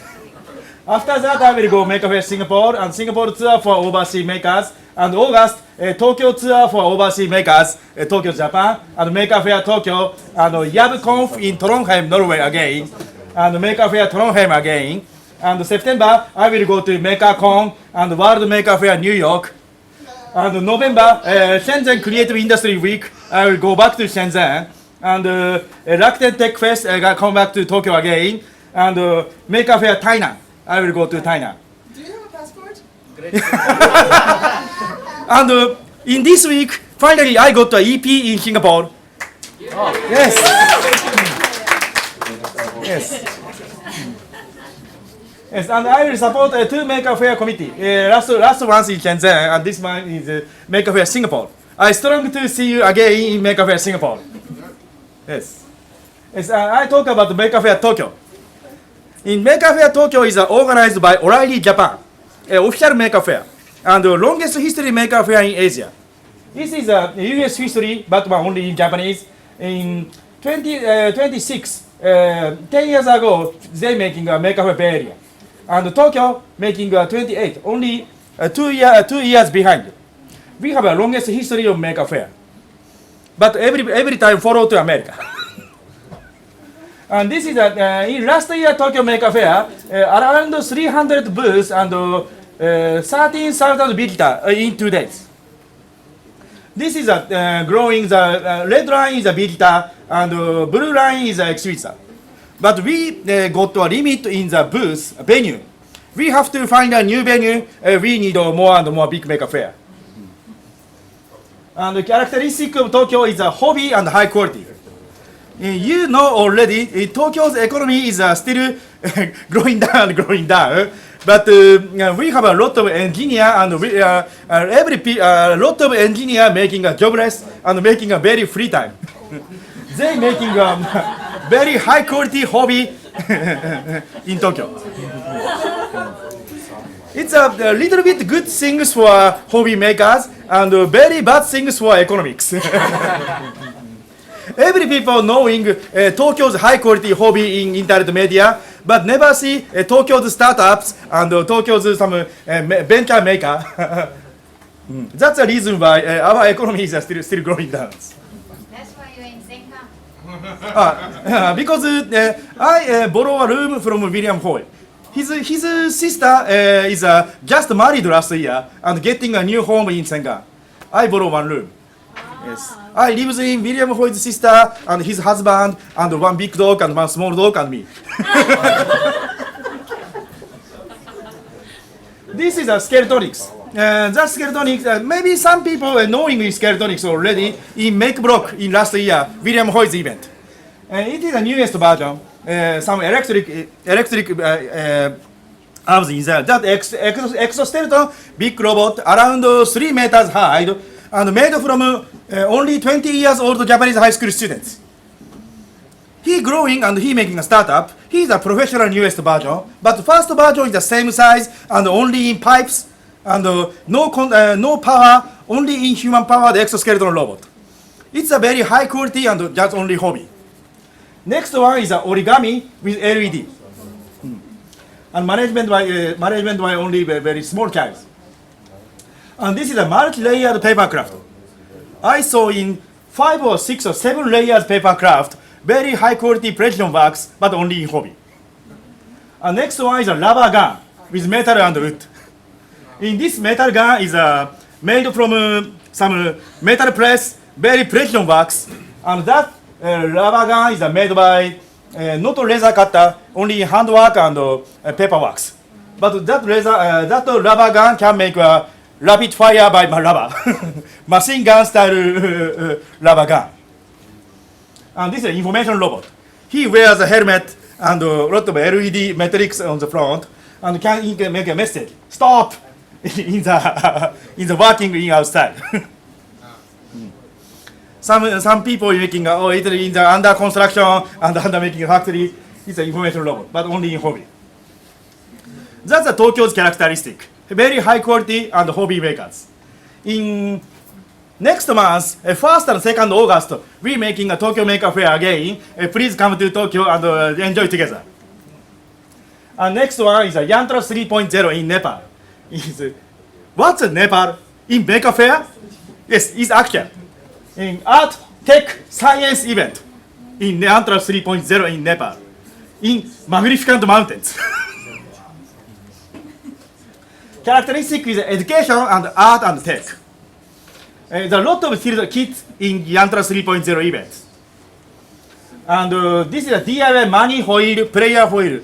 After that I will go Maker Fair Singapore, and Singapore tour for overseas makers, and August Tokyo tour for overseas makers, Tokyo, Japan, and Maker Fair Tokyo, and YabConf in Trondheim, Norway again, and Maker Fair Trondheim again, and September I will go to MakerCon and World Maker Fair New York. And November, Shenzhen Creative Industry Week, I will go back to Shenzhen. And Rakuten Tech Fest, I will come back to Tokyo again. And Maker Fair Tainan, I will go to Tainan. Do you have a passport? And in this week, finally I got an EP in Singapore. Yes. Yes. Yes, and I will support 2 Maker Fair committee. Last one in Shenzhen, and this one is Maker Fair Singapore. I strong to see you again in Maker Fair Singapore. Yes. Yes, I talk about Maker Fair Tokyo. In Maker Fair Tokyo is organized by O'Reilly Japan, official Maker Fair, and the longest history Maker Fair in Asia. This is a US history, but only in Japanese. In 2026, 10 years ago, they making a Maker Fair Bay Area. And Tokyo making 28, only 2 years behind. We have a longest history of Maker Fair, but every time follow to America. And this is in last year Tokyo Maker Fair, around 300 booths and 13,000 visitors in 2 days. This is growing. The red line is a visitor and blue line is a exhibitor. But we got a limit in the booth venue. We have to find a new venue. We need more and more big Maker Fair. And the characteristic of Tokyo is a hobby and high quality. You know already, Tokyo's economy is still growing down. But we have a lot of engineer and lot of engineer making a jobless and making a very free time. They making very high quality hobby in Tokyo. It's a little bit good things for hobby makers and very bad things for economics. Every people knowing Tokyo's high quality hobby in internet media, but never see Tokyo's startups and Tokyo's some venture maker. That's the reason why our economy is still growing down. That's why you're in Senka. Because I borrow a room from William Hoy. His sister is just married last year and getting a new home in Senga. I borrow one room. Yes. I live in William Hoy's sister and his husband and one big dog and one small dog and me. is a Skeletronics. That Skeletronics, maybe some people are knowing Skeletronics already in Make Block in last year, William Hoy's event. And it is the newest version. Some electric arms inside. That exoskeleton, big robot, around 3 meters high, and made from only 20 years old Japanese high school students. He growing and he making a startup. He is a professional newest version, but the first version is the same size and only in pipes and no power, only in human power, the exoskeleton robot. It's a very high quality and just only hobby. Next one is origami with LED. And management by only very small child. And this is a multi-layered papercraft. I saw in 5 or 6 or 7 layers papercraft, very high quality precision works, but only in hobby. And next one is a rubber gun with metal and wood. In this metal gun is made from some metal press, very precision works, and that rubber gun is made by not laser cutter, only handwork and paperworks. But that rubber gun can make a rapid fire by rubber, machine gun style rubber gun. And this is an information robot. He wears a helmet and a lot of LED matrix on the front, and can make a message. Stop! in the working in outside. Some people making it in the under construction and under making a factory. It's an information robot, but only in hobby. That's the Tokyo's characteristic. Very high quality and hobby makers. In next month, 1st and 2nd August, we making a Tokyo Maker Fair again. Please come to Tokyo and enjoy together. And next one is a Yantra 3.0 in Nepal. What's Nepal in Maker Fair? Yes, it's actual. In art, tech, science event in Yantra 3.0 in Nepal, in magnificent mountains. Characteristic is education and art and tech. There are a lot of kids in Yantra 3.0 events. And this is a DIY money hoil, player hoil.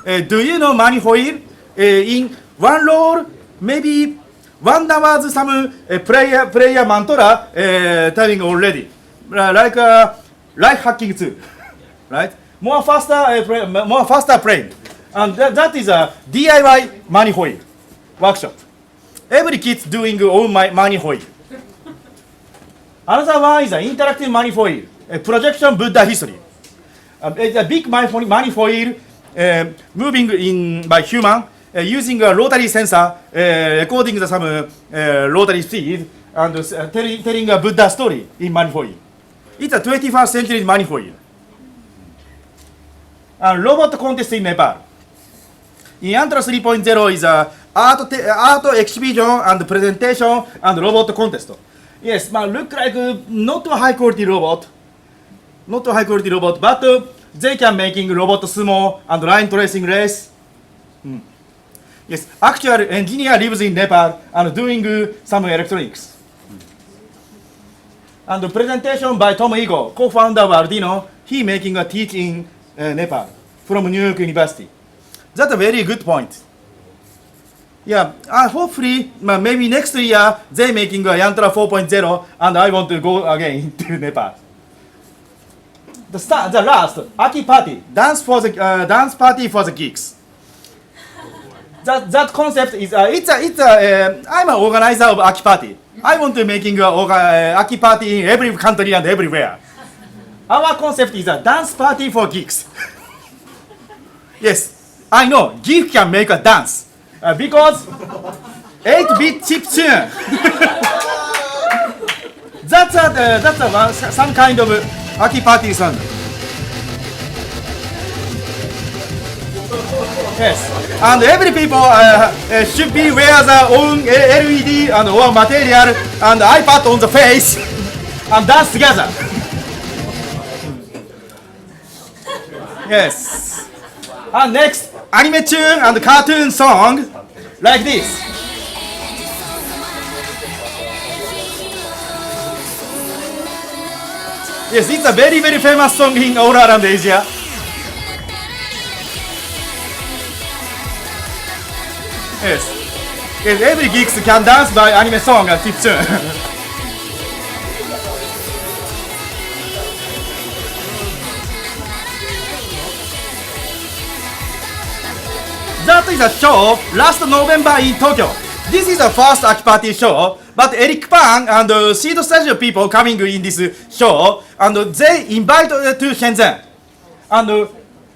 Do you know money hoil? In one roll, maybe 1 hour some player mantra telling already. Like life hacking too, right? More faster playing. And that is a DIY money hoil workshop. Every kid's doing own money hoil. Another one is an interactive money foil, a projection Buddha history. It's a big money foil moving in by human using a rotary sensor, recording some rotary speed and telling a Buddha story in money foil. It's a 21st century money foil. And robot contest in Nepal. In Yantra 3.0 is a art exhibition and presentation and robot contest. Yes, look like not a high quality robot, but they can making robot sumo and line tracing race. Yes, actual engineer lives in Nepal and doing some electronics. And the presentation by Tom Ego, co-founder of Arduino, he making a teach in Nepal from New York University. That's a very good point. Yeah, hopefully, maybe next year, they making a Yantra 4.0, and I want to go again to Nepal. The last, Aki party, dance party for the geeks. That concept is, I'm an organizer of Aki party. I want to making Aki party in every country and everywhere. Our concept is a dance party for geeks. Yes, I know, geek can make a dance. Because 8-bit chip tune. That's some kind of Aki party song. Yes, and every people should be wear their own LED and or material and iPad on the face and dance together. Yes. And next, anime tune and cartoon song like this. Yes, it's a very, very famous song in all around Asia. Yes. Yes, every geeks can dance by anime song at caption. That is a show last November in Tokyo. This is the first Aki Party show, but Eric Pan and Seed Studio people coming in this show, and they invited to Shenzhen. And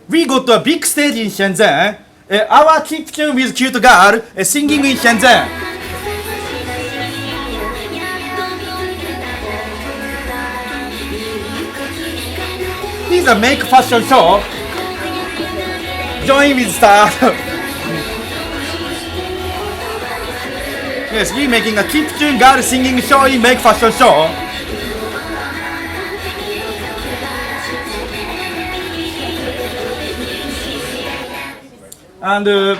we got to a big stage in Shenzhen. Our caption with cute girl singing in Shenzhen. This is a make fashion show. Join with star. Yes, we making a caption girl singing show in make fashion show. And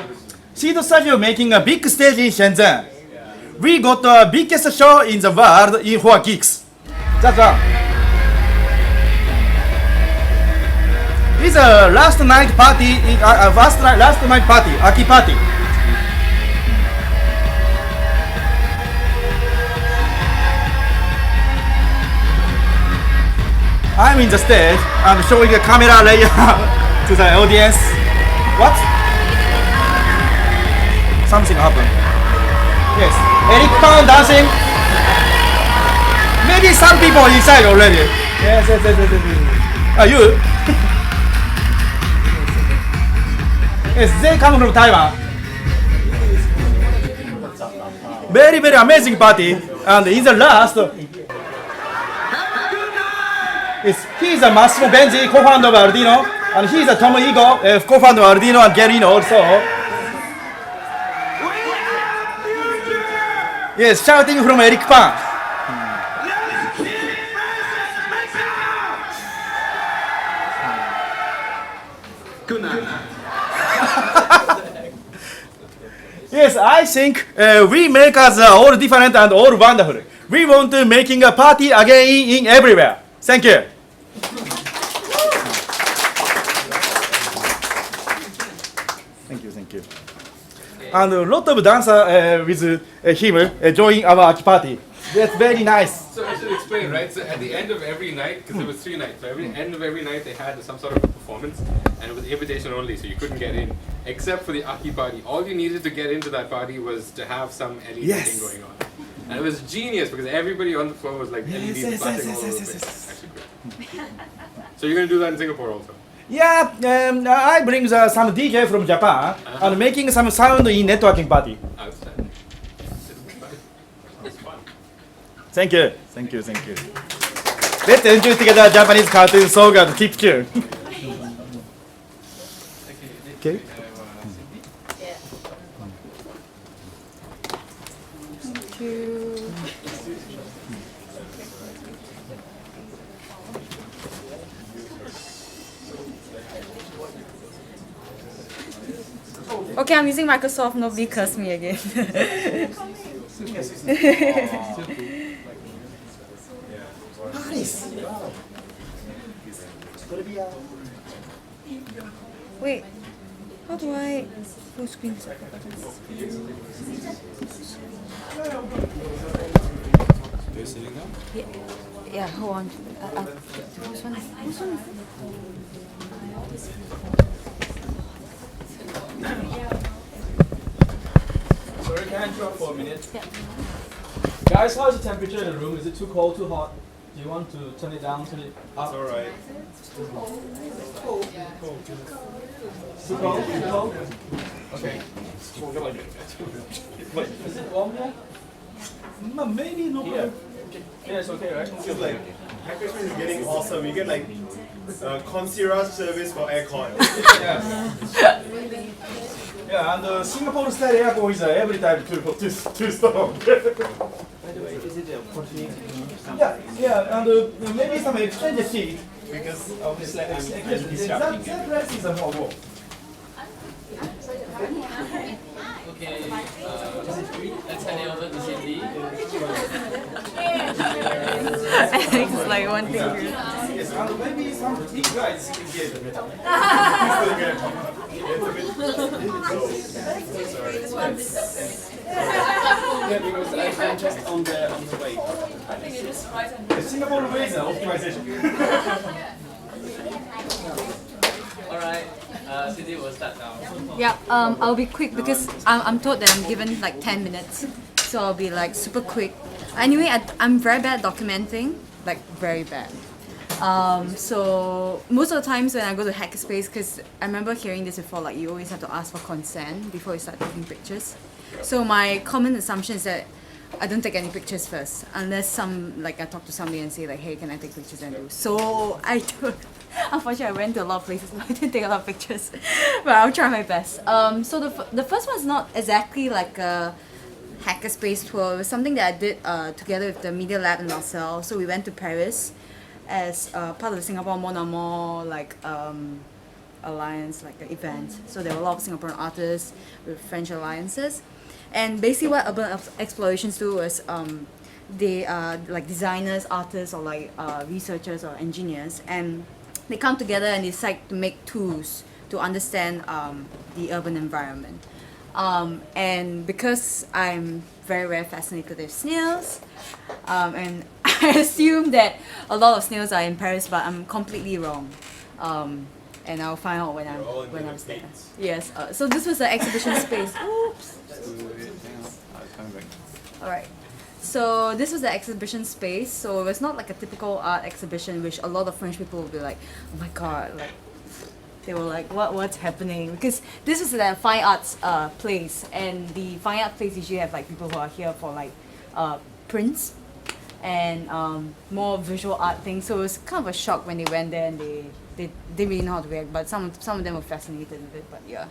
Seed Studio making a big stage in Shenzhen. We got the biggest show in the world for geeks. That's all. This is a last night party, last night party, Aki party. I'm in the stage and showing a camera layer to the audience. What? Something happened. Yes. Eric Pan dancing. Maybe some people inside already. Yes. Are you? Yes, they come from Taiwan. Very, very amazing party. And in the last, he's a Massimo Benzi, co-founder of Arduino, and he's a Tomo Igo, co-founder of Arduino and Gerino also. Yes, shouting from Eric Pan. Yes, I think we make us all different and all wonderful. We want to making a party again in everywhere. Thank you. Thank you. And a lot of dancer with him join our Aki party. That's very nice. So I should explain, right? So at the end of every night, because there was 3 nights, so end of every night they had some sort of performance, and it was invitation only, so you couldn't get in, except for the Aki party. All you needed to get into that party was to have some LED thing going on. And it was genius because everybody on the floor was like LEDs flashing all over the place. Actually great. So you're going to do that in Singapore also? Yeah, I bring some DJ from Japan and making some sound in networking party. Outstanding. Thank you. Let's enjoy together Japanese cartoon song and keep tune. Okay. Thank you. Okay, I'm using Microsoft. Nobody curse me again. Wait, how do I full screen? You're sitting down? Yeah, hold on. Which one? Sorry, can I interrupt for a minute? Yeah. Guys, how's the temperature in the room? Is it too cold, too hot? Do you want to turn it down, turn it up? It's alright. Too cold? Too cold? Okay. Is it warm yet? Maybe no problem. Yeah, it's okay, right? Feels like Hackerspace is getting awesome. You get like concierge service for aircon. Yeah, and Singapore style aircon is every time too strong. By the way, is it a protein? Yeah, and maybe some exchange seat. Because obviously I'm that price is a more war. Okay, let's hand it over to Cindy. It's like one thing. Yes, and maybe some big guys can get it better. It's a bit. Sorry. Yeah, because I'm just on the way. I think you just write on The Singapore ways are optimization. Alright, Cindy will start now. Yeah, I'll be quick because I'm told that I'm given like 10 minutes. So I'll be like super quick. Anyway, I'm very bad at documenting, like very bad. So most of the times when I go to Hackerspace, because I remember hearing this before, like you always have to ask for consent before you start taking pictures. So my common assumption is that I don't take any pictures first, unless I talk to somebody and say like, hey, can I take pictures and do. So I do. Unfortunately, I went to a lot of places, but I didn't take a lot of pictures. But I'll try my best. So the first one's not exactly like a Hackerspace tour. It was something that I did together with the Media Lab and Marcel. So we went to Paris as part of the Singapore Mon Amour alliance, like an event. So there were a lot of Singaporean artists with French alliances. And basically what urban explorations do is they are like designers, artists, or like researchers or engineers, and they come together and decide to make tools to understand the urban environment. And because I'm very fascinated with snails, and I assume that a lot of snails are in Paris, but I'm completely wrong. And I'll find out when I was there. Yes. So this was the exhibition space. Oops. All right. So this was the exhibition space. So it was not like a typical art exhibition, which a lot of French people would be like, oh my god, like they were like, what's happening? Because this is a fine arts place, and the fine art place usually have like people who are here for like prints and more visual art things. So it was kind of a shock when they went there and they didn't really know how to react, but some of them were fascinated with it. But yeah.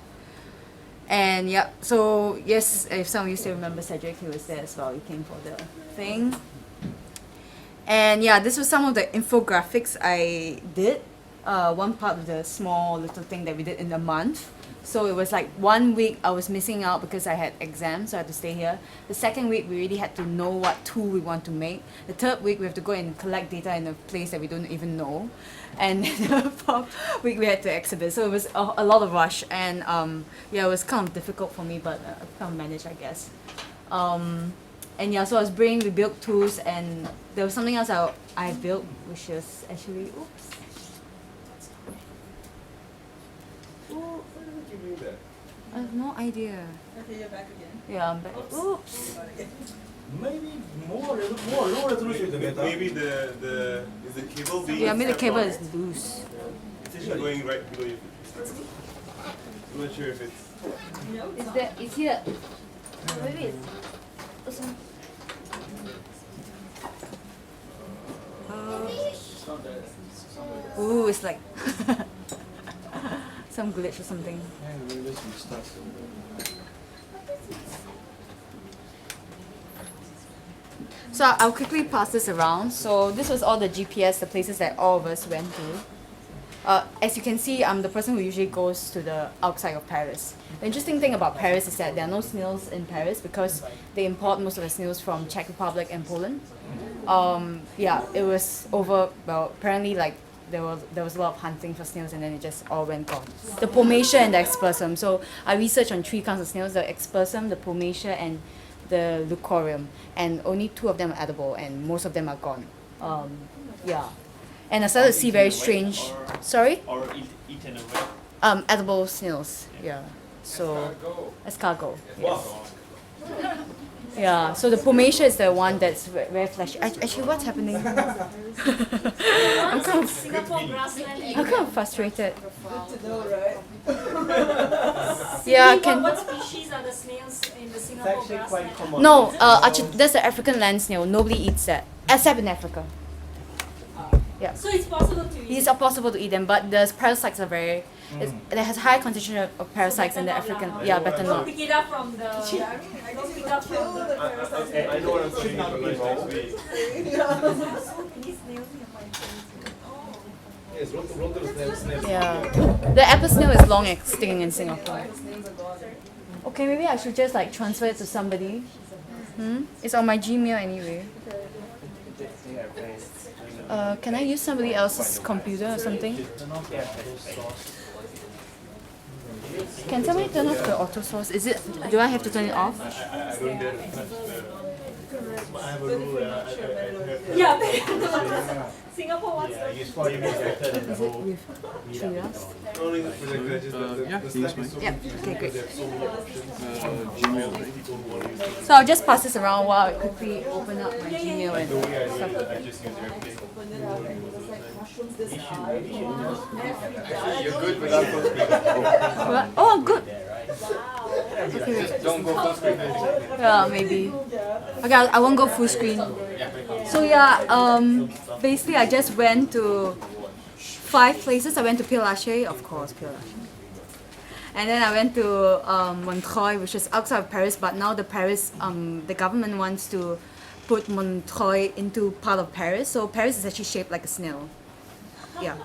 And yeah, so yes, if some of you still remember Cedric, he was there as well. He came for the thing. And yeah, this was some of the infographics I did. One part of the small little thing that we did in a month. So it was like 1 week I was missing out because I had exams, so I had to stay here. The second week we really had to know what tool we want to make. The third week we have to go and collect data in a place that we don't even know. And the fourth week we had to exhibit. So it was a lot of rush, and yeah, it was kind of difficult for me, but I kind of managed, I guess. And yeah, so we built tools, and there was something else I built, which was actually, oops. I have no idea. Okay, you're back again. Yeah, I'm back. Oops. Maybe more low resolution is better. Maybe is the cable being... Yeah, maybe the cable is loose. It's actually going right below your feet. I'm not sure if it's... It's here. Maybe it's... Ooh, it's like... some glitch or something. So I'll quickly pass this around. So this was all the GPS, the places that all of us went to. As you can see, I'm the person who usually goes to the outside of Paris. The interesting thing about Paris is that there are no snails in Paris because they import most of the snails from Czech Republic and Poland. Yeah, it was over, well, apparently like there was a lot of hunting for snails, and then it just all went gone. The pomatia and the expersum. So I researched on 3 kinds of snails: the expersum, the pomatia, and the leucorium. And only 2 of them are edible, and most of them are gone. Yeah, and I started to see very strange. Sorry. Or eaten away. Edible snails. Yeah. So escargot. Yes. Yeah, so the pomatia is the one that's very flashy. Actually, what's happening? I'm kind of frustrated. Good to know, right? Yeah, what species are the snails in the Singapore It's actually quite common. No, actually, that's the African land snail. Nobody eats that, except in Africa. Yeah. So it's possible to eat. It's possible to eat them, but the parasites are very. It has high concentration of parasites in the African. Yeah, better Don't not. pick it up from the. I don't pick up from the parasites. I know what I'm saying for lunch next week. Yeah, the apple snail is long extinct in Singapore. Okay, maybe I should just like transfer it to somebody. It's on my Gmail anyway. Can I use somebody else's computer or something? Can somebody turn off the auto source? Is it? Do I have to turn it off? I don't dare to touch but I have a rule. Yeah, Singapore wants Yeah, you spoil your projector and the Is it whole. with three us? Only the projector, just yeah, you use mine. Yeah. Okay, great. Gmail. So I'll just pass this around while I quickly open up my Gmail and stuff. I just use airplane. You're good without full screen. What? Oh, I'm good. Just don't go full screen. Yeah, maybe. Okay, I won't go full screen. So yeah, basically I just went to 5 places. I went to Père Lachaise, of course, Père Lachaise. And then I went to Montreuil, which is outside of Paris, but now the government wants to put Montreuil into part of Paris. So Paris is actually shaped like a snail. Yeah.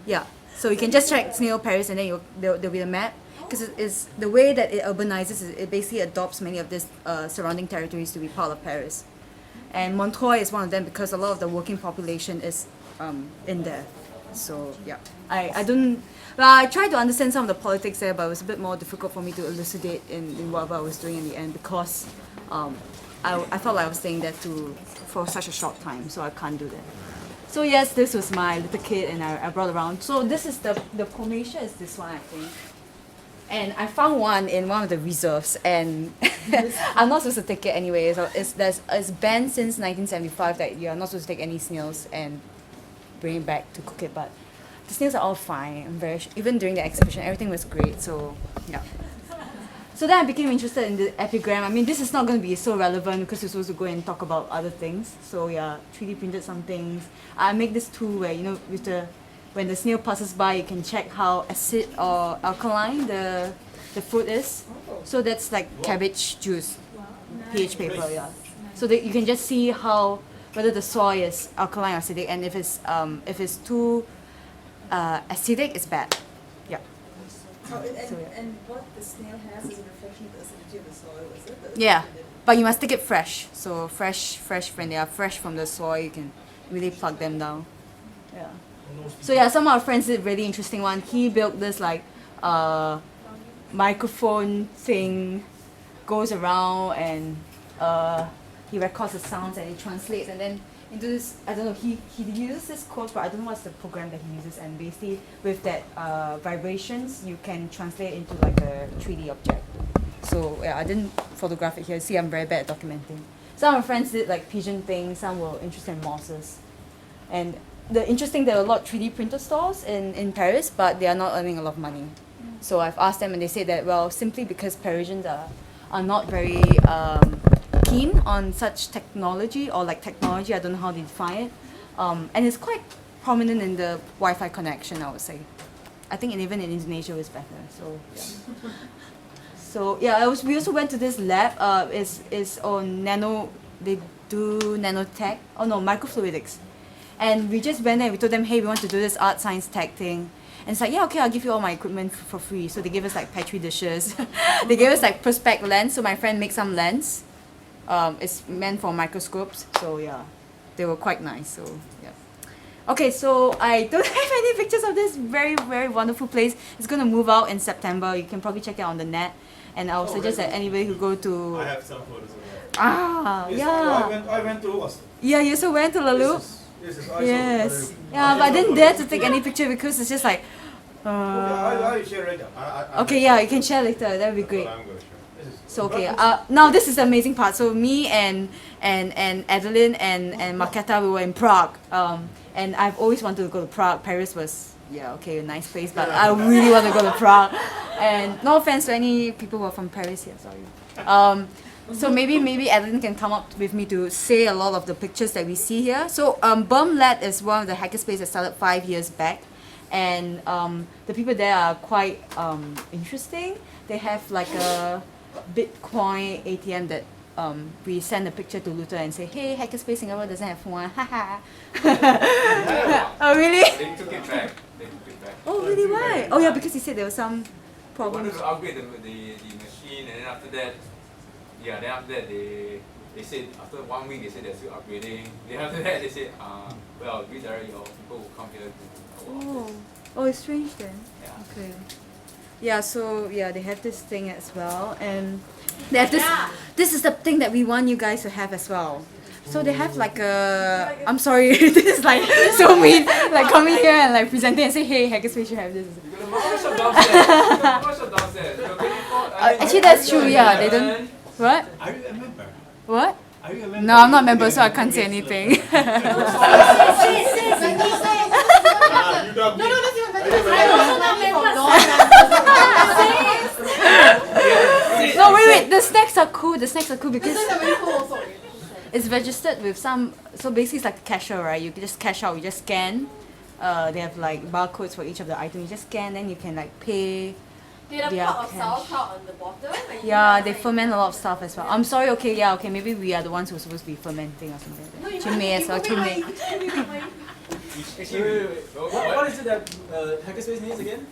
Yeah. So you can just check snail Paris and then there'll be a map. Because it's the way that it urbanizes, it basically adopts many of these surrounding territories to be part of Paris. And Montreuil is one of them because a lot of the working population is in there. So yeah, I don't. Well, I tried to understand some of the politics there, but it was a bit more difficult for me to elucidate in whatever I was doing in the end because I felt like I was staying there for such a short time, so I can't do that. So yes, this was my little kit, and I brought around. So this is the Pomatia is this one, I think. And I found one in one of the reserves, and I'm not supposed to take it anyway. So it's banned since 1975 that you're not supposed to take any snails and bring it back to cook it. But the snails are all fine. Even during the exhibition, everything was great. So yeah. So then I became interested in the epigram. I mean, this is not going to be so relevant because we're supposed to go and talk about other things. So yeah, 3D printed some things. I make this tool where when the snail passes by, you can check how acid or alkaline the fruit is. So that's like cabbage juice, pH paper, yeah. So that you can just see whether the soil is alkaline or acidic, and if it's too acidic, it's bad. Yeah. And what the snail has is a reflection of the acidity of the soil, is it? Yeah, but you must take it fresh. So fresh when they are fresh from the soil, you can really plug them down. Yeah. So yeah, some of our friends did a really interesting one. He built this like microphone thing, goes around and he records the sounds and he translates and then into this, I don't know, he uses this code, but I don't know what's the program that he uses, and basically with that vibrations you can translate into like a 3D object. So yeah, I didn't photograph it here. See, I'm very bad at documenting. Some of my friends did like pigeon things, some were interested in mosses. And the interesting, there are a lot of 3D printer stores in Paris, but they are not earning a lot of money. So I've asked them and they say that, well, simply because Parisians are not very keen on such technology, or like technology, I don't know how they define it. And it's quite prominent in the Wi-Fi connection, I would say. I think even in Indonesia it's better, so yeah. So yeah, we also went to this lab, it's on they do nanotech, microfluidics. And we just went there, we told them, hey, we want to do this art science tech thing. And it's like, yeah, okay, I'll give you all my equipment for free. So they gave us like Petri dishes. They gave us like Perspex lens, so my friend made some lens. It's meant for microscopes, so yeah, they were quite nice, so yeah. Okay, so I don't have any pictures of this very, very wonderful place. It's going to move out in September. You can probably check it out on the net. And I would suggest that anybody who go to... I have some photos of that. Ah, Yes, yeah. I went to Austin. Yeah, you also went to La Loupe? Yes. Yeah, but I didn't dare to take any picture because it's just like... I'll share later. Okay, yeah, you can share later. That would be great. So okay, now this is the amazing part. So me and Adeline and Marketa, we were in Prague. And I've always wanted to go to Prague. Paris was, yeah, okay, a nice place, but I really want to go to Prague. And no offense to any people who are from Paris here, sorry. So maybe Adeline can come up with me to say a lot of the pictures that we see here. So BUMLAD is one of the hackerspace that started 5 years back. And the people there are quite interesting. They have like a Bitcoin ATM that we send a picture to Luther and say, hey, Hackerspace Singapore doesn't have one, haha. Oh, really? They took it back. Oh, really? Why? Oh, yeah, because he said there was some problem. They wanted to upgrade the machine, and then after that, they said after 1 week they said they're still upgrading. Then after that they said, well, redirect your people who come here to our office. Oh, it's strange then. Yeah. Okay. Yeah, so yeah, they have this thing as well, and they have this. This is the thing that we want you guys to have as well. So they have like a. I'm sorry, this is like so mean. Like coming here and like presenting and say, hey, Hackerspace should have this. Actually, that's true. Yeah, they don't. What? Are you a member? What? Are you a member? No, I'm not a member, so I can't say anything. No, wait. The snacks are cool. The snacks are cool because it's registered with some. So basically, it's like a cashier, right? You can just cash out. You just scan. They have like barcodes for each of the items. You just scan, then you can like pay. Did a pot of sauerkraut on the bottom? Yeah, they ferment a lot of stuff as well. I'm sorry. Okay, yeah, okay. Maybe we are the ones who are supposed to be fermenting or something like that. Chimney as well. Chimney. What is it that Hackerspace needs again?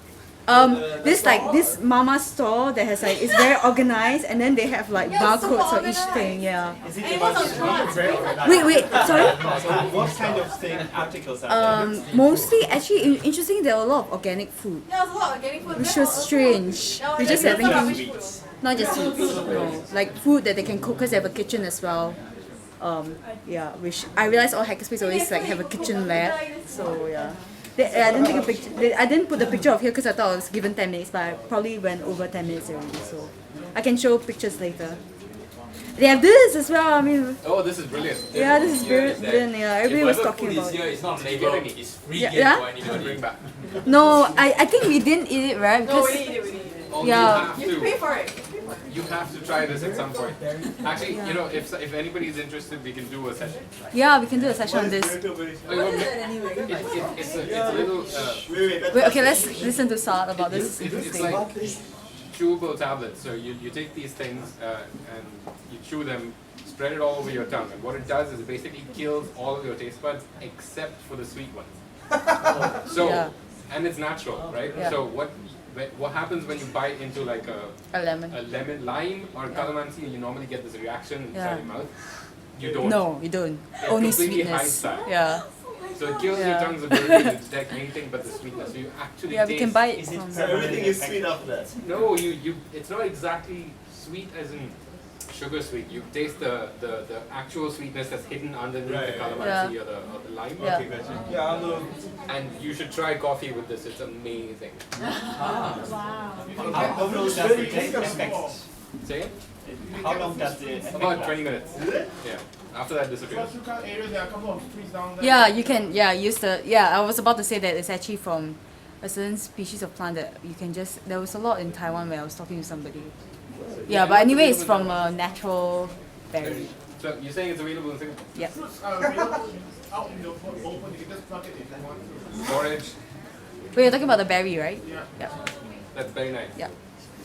This mama store that has like it's very organized, and then they have like barcodes for each thing. Yeah. Is it about very organized? Wait, sorry. So what kind of articles are there? Mostly, actually, interesting. There are a lot of organic food, Yeah, there's a lot of organic food. which was strange. We just had thinking, not just sweets, no, like food that they can cook because they have a kitchen as well. Yeah, which I realized all Hackerspace always like have a kitchen lab. So yeah. I didn't take a picture. I didn't put the picture of here because I thought I was given 10 minutes, but I probably went over 10 minutes already. So I can show pictures later. They have this as well. I mean, Oh, this is brilliant. yeah, this is brilliant. Yeah, everybody was talking about Here, it. it's not label, it's free Yeah, game yeah? for anybody. Bring back. No, I think we didn't eat it, right? No, Because we need it, we need it. Oh, Yeah. You pay for it. You have to try this at some point. Actually, you know, if anybody is interested, we can do a session. yeah, we can do a session on this. It's a little. Wait, okay, let's listen to Saad about this. It's like chewable tablets. So you take these things and you chew them, spread it all over your tongue, and what it does is it basically kills all of your taste buds except for the sweet ones. So, Yeah. and it's natural, right? Yeah. So what happens when you bite into like A lemon. a lemon, lime, or calamansi? You normally get this reaction inside Yeah. your mouth. You don't. No, you don't. It Only completely sweetness. hides that. Yeah. So it kills your Yeah. tongue's ability to detect anything but the sweetness. So you actually Yeah, we taste. can buy it from. So everything is sweet after that? No, you. It's not exactly sweet as in sugar sweet. You taste the actual sweetness that's hidden underneath Right, the right. calamansi Yeah. or the lime. Yeah. Okay, gotcha. Yeah, And you should try coffee with this. It's amazing. How long does it take effect? Say it? How long does the effect About last? 20 minutes. Yeah. After that disappears. Yeah, you can. Yeah, use the. Yeah, I was about to say that it's actually from a certain species of plant that you can just. There was a lot in Taiwan where I was talking to somebody. Yeah, but anyway, it's from a natural berry. So you're saying it's available in Singapore? Yeah. Out in the open, you can just plug it if you want to. Storage. Wait, you're talking about the berry, right? Yeah. That's very nice. Yeah.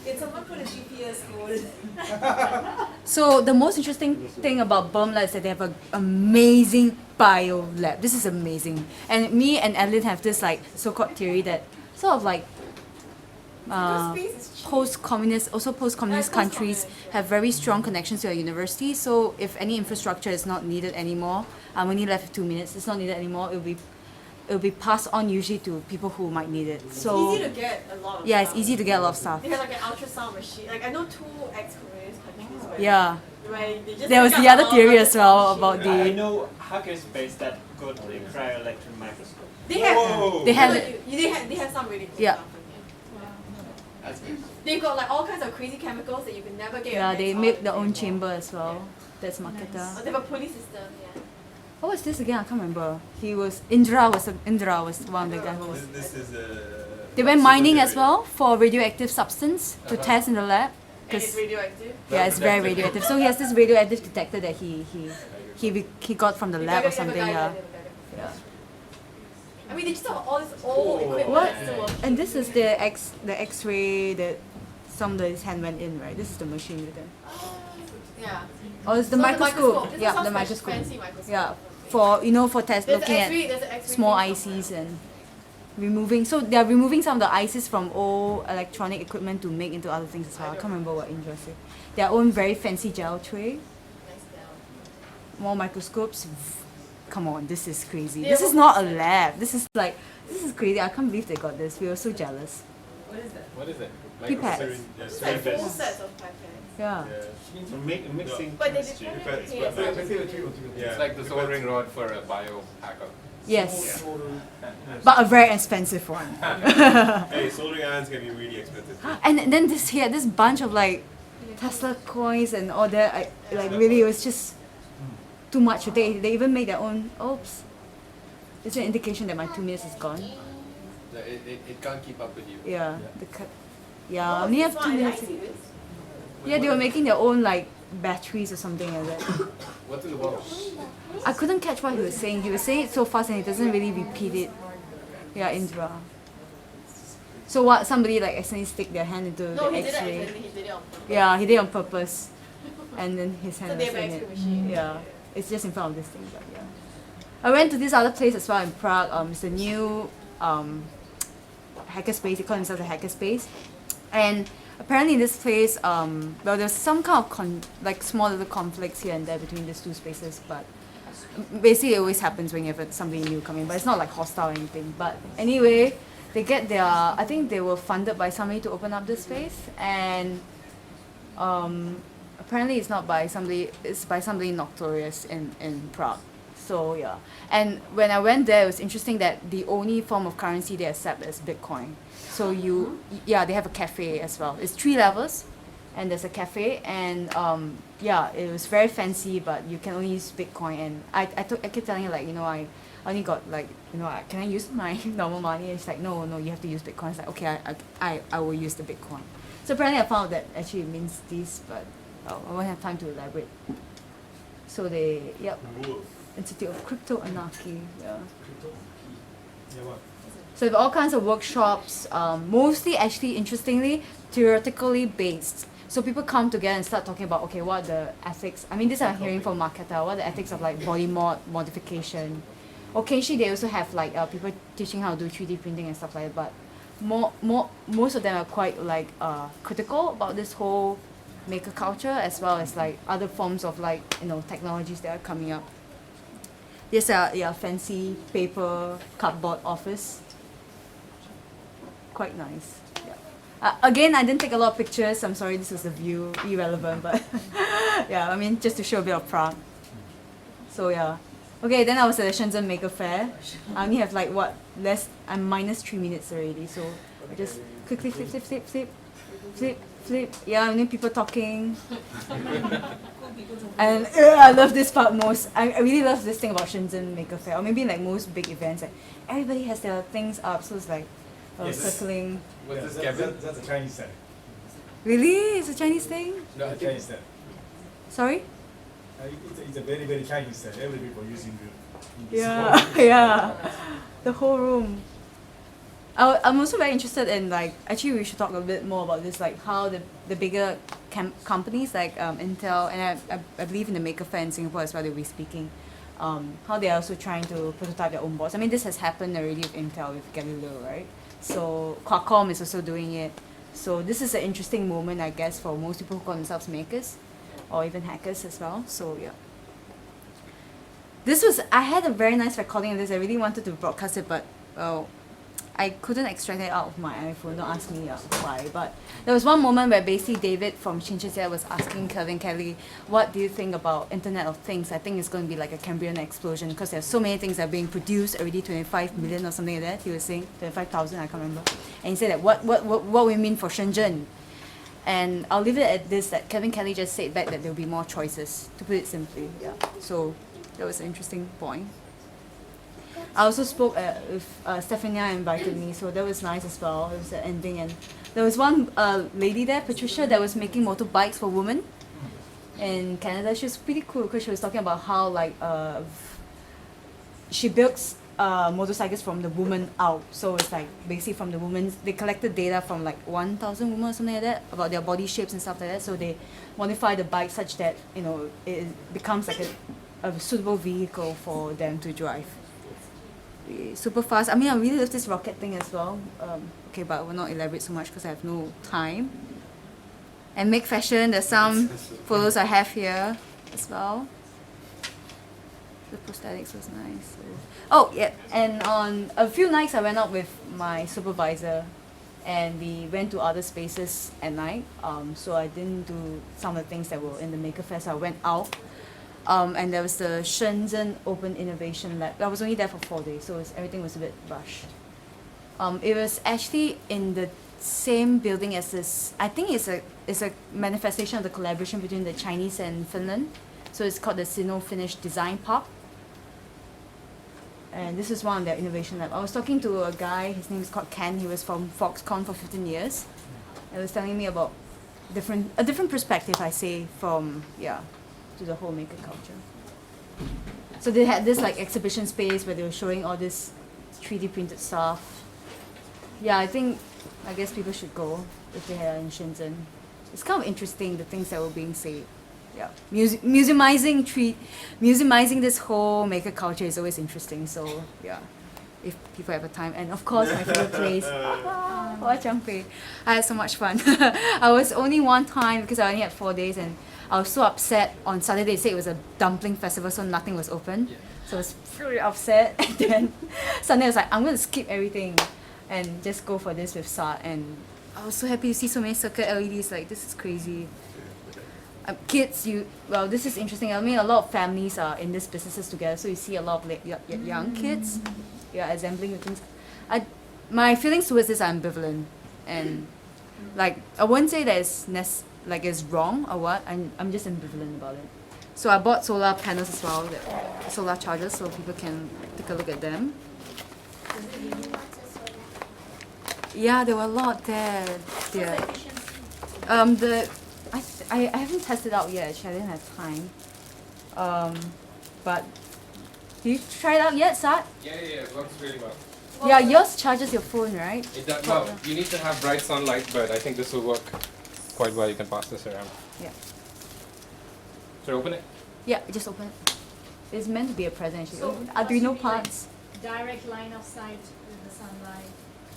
Can someone put a GPS code? So the most interesting thing about Burmla is that they have an amazing bio lab. This is amazing. And me and Adeline have this like so-called theory that sort of like post-communist countries have very strong connections to a university. So if any infrastructure is not needed anymore, I'm only left with 2 minutes. It's not needed anymore. It'll be passed on usually to people who might need it. So It's easy to get a lot of yeah, stuff. it's easy to get a lot of stuff. They have like an ultrasound machine. Like I know 2 ex-communist countries where, Yeah. where they just There was pick the up other all theory the as well machine. about I the. know Hackerspace that got the cryo-electron microscope. They have. Whoa. They have No, it. They have some really cool Yeah. stuff. That's good. They've got like all kinds of crazy chemicals that you can never get. your Yeah, hands they on. make their own chamber as well. That's Oh, Makata. they have a pulley system. Yeah. What was this again? I can't remember. Indra was one of the guys who was. This is They went mining as well for radioactive substance to test in the lab. And it's radioactive. Yeah, it's very radioactive. So he has this radioactive detector that he got from the They lab have or a something. guy Yeah. there, they have a guy there. I mean, they just have all this old equipment What? that's still working. And this is the X-ray that somebody's hand went in, right? This is the machine with them. Yeah. Oh, it's the So microscope. This Yeah, is some the fancy microscope. microscope. Yeah, for test There's looking X-ray, there's at an X-ray small thing ICs and removing. So they are removing some of the ICs from old electronic equipment to make into other things as well. I can't remember what Indra said. Their own very fancy gel tray. More microscopes. Come on, this is crazy. They This have is not a lab. This is crazy. I can't believe they got this. We were so jealous. What is that? What is it? Pipettes. It's like full sets of pipettes. Yeah. So mixing But they chemistry. depend It's like the soldering rod for a biohacker. Yes. But a very expensive one. Hey, soldering irons can be really expensive. And then this bunch of like Tesla coins and all that, like really it was just too much. They even made their own. Oops. It's an indication that my 2 minutes is gone. It can't keep up with you. Yeah. Yeah, I only have 2 minutes. Yeah, they were making their own like batteries or something like that. What's in the bottle? I couldn't catch what he was saying. He was saying it so fast and he doesn't really repeat it. Yeah, Indra. So what? Somebody like accidentally stick their hand into No, the he did it X-ray. accidentally, he did it on purpose. Yeah, he did it on purpose. And then his hand So was they have in an it. X-ray machine. Yeah, it's just in front of this thing. But yeah, I went to this other place as well in Prague. It's a new hackerspace. They call themselves a hackerspace, and apparently in this place, well, there's some kind of like small little conflicts here and there between these two spaces, but basically it always happens when you have somebody new coming, but it's not like hostile or anything. But anyway, they get their, I think they were funded by somebody to open up this space, and apparently it's not by somebody, it's by somebody notorious in Prague. So yeah, and when I went there, it was interesting that the only form of currency they accept is Bitcoin. So yeah, they have a cafe as well. It's 3 levels, and there's a cafe, and yeah, it was very fancy, but you can only use Bitcoin. And I kept telling her, like, I only got like, can I use my normal money? And she's like, no, you have to use Bitcoin. It's like, okay, I will use the Bitcoin. So apparently I found out that actually it means this, but I won't have time to elaborate. So Institute of Crypto Anarchy. Yeah. So there are all kinds of workshops, mostly actually, interestingly, theoretically based. So people come together and start talking about, okay, what are the ethics? I mean, this I'm hearing from Marketa. What are the ethics of like body modification? Occasionally, they also have like people teaching how to do 3D printing and stuff like that. But most of them are quite like critical about this whole maker culture, as well as like other forms of like technologies that are coming up. This fancy paper cardboard office. Quite nice. Yeah. Again, I didn't take a lot of pictures. I'm sorry, this was the view, irrelevant, but yeah, I mean, just to show a bit of Prague. So yeah. Okay, then I was at the Shenzhen Maker Fair. I only have like I'm minus 3 minutes already, so I just quickly flip. Yeah, and then people talking. And I love this part most. I really love this thing about Shenzhen Maker Fair, or maybe like most big events. Like everybody has their things up, so it's like circling. What's this, Kevin? That's a Chinese thing. Really? It's a Chinese thing? No, a Chinese thing. Sorry? It's a very, very Chinese thing. Every people using it. Yeah, yeah. The whole room. I'm also very interested in like, actually we should talk a bit more about this, like how the bigger companies like Intel, and I believe in the Maker Fair in Singapore as well, they'll be speaking, how they're also trying to prototype their own boards. I mean, this has happened already with Intel, with Galileo, right? So Qualcomm is also doing it. So this is an interesting moment, I guess, for most people who call themselves makers, or even hackers as well. So yeah. I had a very nice recording of this. I really wanted to broadcast it, but I couldn't extract it out of my iPhone. Don't ask me why. But there was one moment where basically David from Shinchazia was asking Kevin Kelly, what do you think about Internet of Things? I think it's going to be like a Cambrian explosion because there's so many things that are being produced already, 25 million or something like that. He was saying 25,000, I can't remember. And he said that what we mean for Shenzhen. And I'll leave it at this, that Kevin Kelly just said back that there'll be more choices, to put it simply. Yeah. So that was an interesting point. I also spoke with Stephania invited me, so that was nice as well. It was the ending, and there was one lady there, Patricia, that was making motorbikes for women in Canada. She was pretty cool because she was talking about how like she builds motorcycles from the woman out. So it's like basically from the women, they collected data from like 1,000 women or something like that about their body shapes and stuff like that. So they modify the bike such that it becomes like a suitable vehicle for them to drive. Super fast. I mean, I really love this rocket thing as well. Okay, but I will not elaborate so much because I have no time. And make fashion, there's some photos I have here as well. The prosthetics was nice. Oh yeah, and on a few nights I went out with my supervisor, and we went to other spaces at night. So I didn't do some of the things that were in the Maker Fair, so I went out. And there was the Shenzhen Open Innovation Lab. I was only there for 4 days, so everything was a bit rushed. It was actually in the same building as this. I think it's a manifestation of the collaboration between the Chinese and Finland. So it's called the Sino-Finnish Design Park. And this is one of their innovation lab. I was talking to a guy, his name is called Ken. He was from Foxconn for 15 years. He was telling me about a different perspective, I say, from to the whole maker culture. So they had this like exhibition space where they were showing all this 3D printed stuff. Yeah, I guess people should go if they are in Shenzhen. It's kind of interesting, the things that were being said. Yeah, museumizing this whole maker culture is always interesting. So yeah, if people have a time, and of course my favorite place, Huachangpei. I had so much fun. I was only one time because I only had 4 days, and I was so upset. On Saturday they said it was a dumpling festival, so nothing was open. So I was really upset. And then Sunday I was like, I'm going to skip everything and just go for this with Sat. And I was so happy to see so many circuit LEDs. Like, this is crazy. Kids, this is interesting. I mean, a lot of families are in these businesses together, so you see a lot of young kids, assembling the things. My feelings towards this are ambivalent, and like I wouldn't say that it's wrong or what. I'm just ambivalent about it. So I bought solar panels as well, solar chargers, so people can take a look at them. Yeah, there were a lot there. Yeah. I haven't tested out yet. Actually, I didn't have time. But did you try it out yet, Sat? Yeah, it works really well. Yeah, yours charges your phone, right? It does. Well, you need to have bright sunlight, but I think this will work quite well. You can pass this around. Yeah. Should I open it? Yeah, just open it. It's meant to be a present, actually. So Arduino parts. Direct line of sight with the sunlight.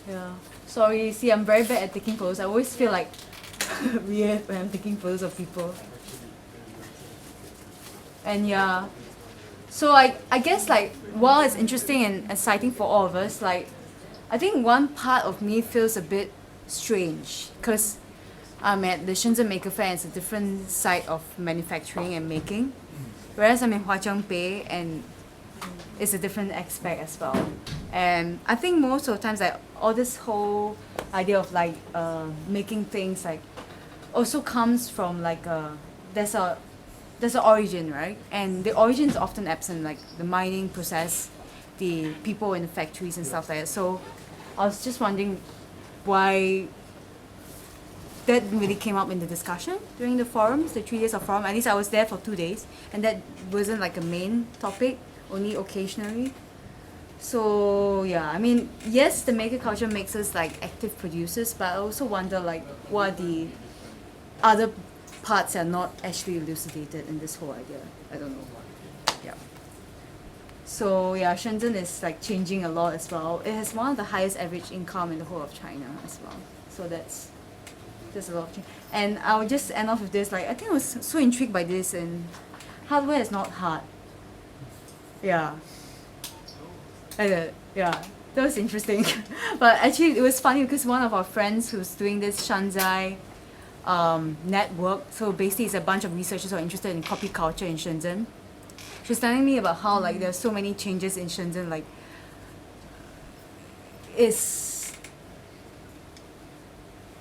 Yeah. Sorry, see, I'm very bad at taking photos. I always feel like weird when I'm taking photos of people. And yeah. So I guess like while it's interesting and exciting for all of us, like I think one part of me feels a bit strange because I'm at the Shenzhen Maker Fair and it's a different side of manufacturing and making. Whereas I'm in Huachangpei and it's a different aspect as well. And I think most of the times like all this whole idea of like making things like also comes from like there's an origin, right? And the origin is often absent, like the mining process, the people in the factories and stuff like that. So I was just wondering why that really came up in the discussion during the forums, the 3 days of forum. At least I was there for 2 days, and that wasn't like a main topic, only occasionally. So yeah, I mean, yes, the maker culture makes us like active producers, but I also wonder like what are the other parts are not actually elucidated in this whole idea. I don't know. Yeah. So yeah, Shenzhen is like changing a lot as well. It has one of the highest average income in the whole of China as well. So there's a lot of change. And I'll just end off with this. Like I think I was so intrigued by this, and hardware is not hard. Yeah. Yeah, that was interesting. But actually, it was funny because one of our friends who's doing this Shanzai network, so basically it's a bunch of researchers who are interested in copy culture in Shenzhen. She was telling me about how like there's so many changes in Shenzhen, like it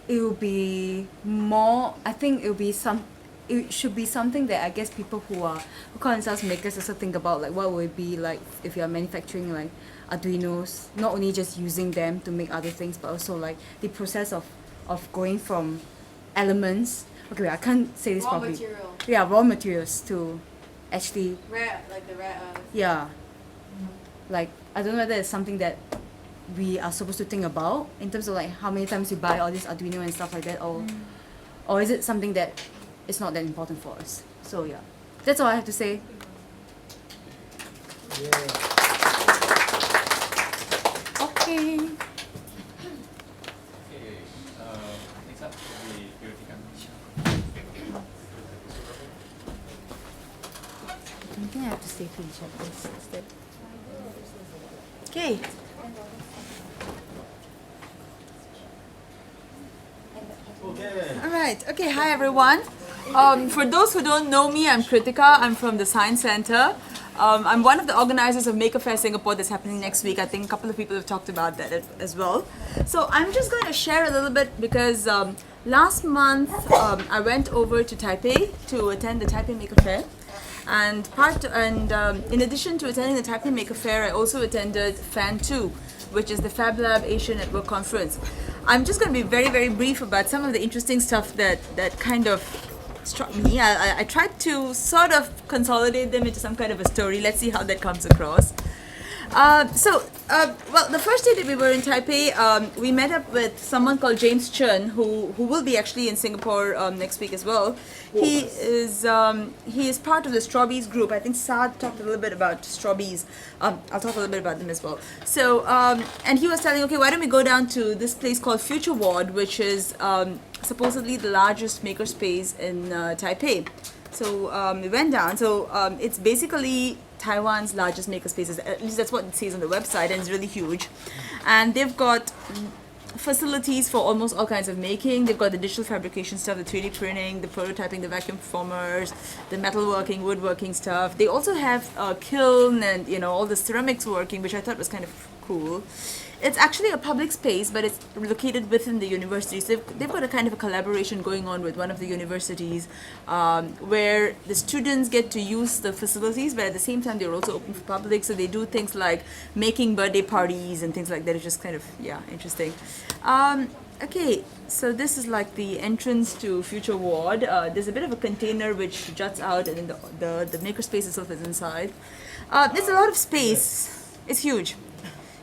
will be more, I think it should be something that I guess people who call themselves makers also think about, like what would it be like if you're manufacturing like Arduinos, not only just using them to make other things, but also like the process of going from elements, okay, I can't say this properly. Material. Yeah, raw materials to actually Rare, like the rare earth. yeah. Like I don't know whether it's something that we are supposed to think about in terms of like how many times you buy all this Arduino and stuff like that, or is it something that it's not that important for us? So yeah, that's all I have to say. Okay. Next up will be Purifica. I think I have to stay to each of this instead. Okay. All right. Okay. Hi, everyone. For those who don't know me, I'm Kritika. I'm from the Science Center. I'm one of the organizers of Maker Faire Singapore that's happening next week. I think a couple of people have talked about that as well. So I'm just going to share a little bit because last month I went over to Taipei to attend the Taipei Maker Faire. And in addition to attending the Taipei Maker Faire, I also attended FAN2, which is the Fab Lab Asia Network Conference. I'm just going to be very, very brief about some of the interesting stuff that kind of struck me. I tried to sort of consolidate them into some kind of a story. Let's see how that comes across. Well, the first day that we were in Taipei, we met up with someone called James Chen, who will be actually in Singapore next week as well. He is part of the Strawbees group. I think Saad talked a little bit about Strawbees. I'll talk a little bit about them as well. So, and he was telling, okay, why don't we go down to this place called Future Ward, which is supposedly the largest makerspace in Taipei. So we went down. So it's basically Taiwan's largest makerspaces. At least that's what it says on the website, and it's really huge. And they've got facilities for almost all kinds of making. They've got the digital fabrication stuff, the 3D printing, the prototyping, the vacuum formers, the metalworking, woodworking stuff. They also have a kiln and all the ceramics working, which I thought was kind of cool. It's actually a public space, but it's located within the university. So they've got a kind of a collaboration going on with one of the universities where the students get to use the facilities, but at the same time, they're also open for public. So they do things like making birthday parties and things like that. It's just kind of, interesting. Okay, so this is like the entrance to Future Ward. There's a bit of a container which juts out, and then the makerspace itself is inside. There's a lot of space. It's huge.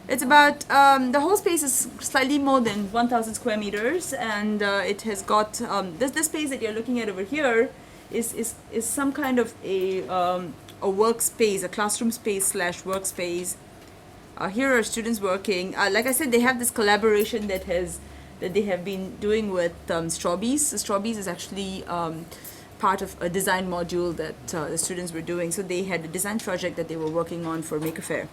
It's about, the whole space is slightly more than 1,000 square meters, and it has got, this space that you're looking at over here is some kind of a workspace, a classroom space / workspace. Here are students working. Like I said, they have this collaboration that they have been doing with Strawbees. Strawbees is actually part of a design module that the students were doing. So they had a design project that they were working on for Maker Faire.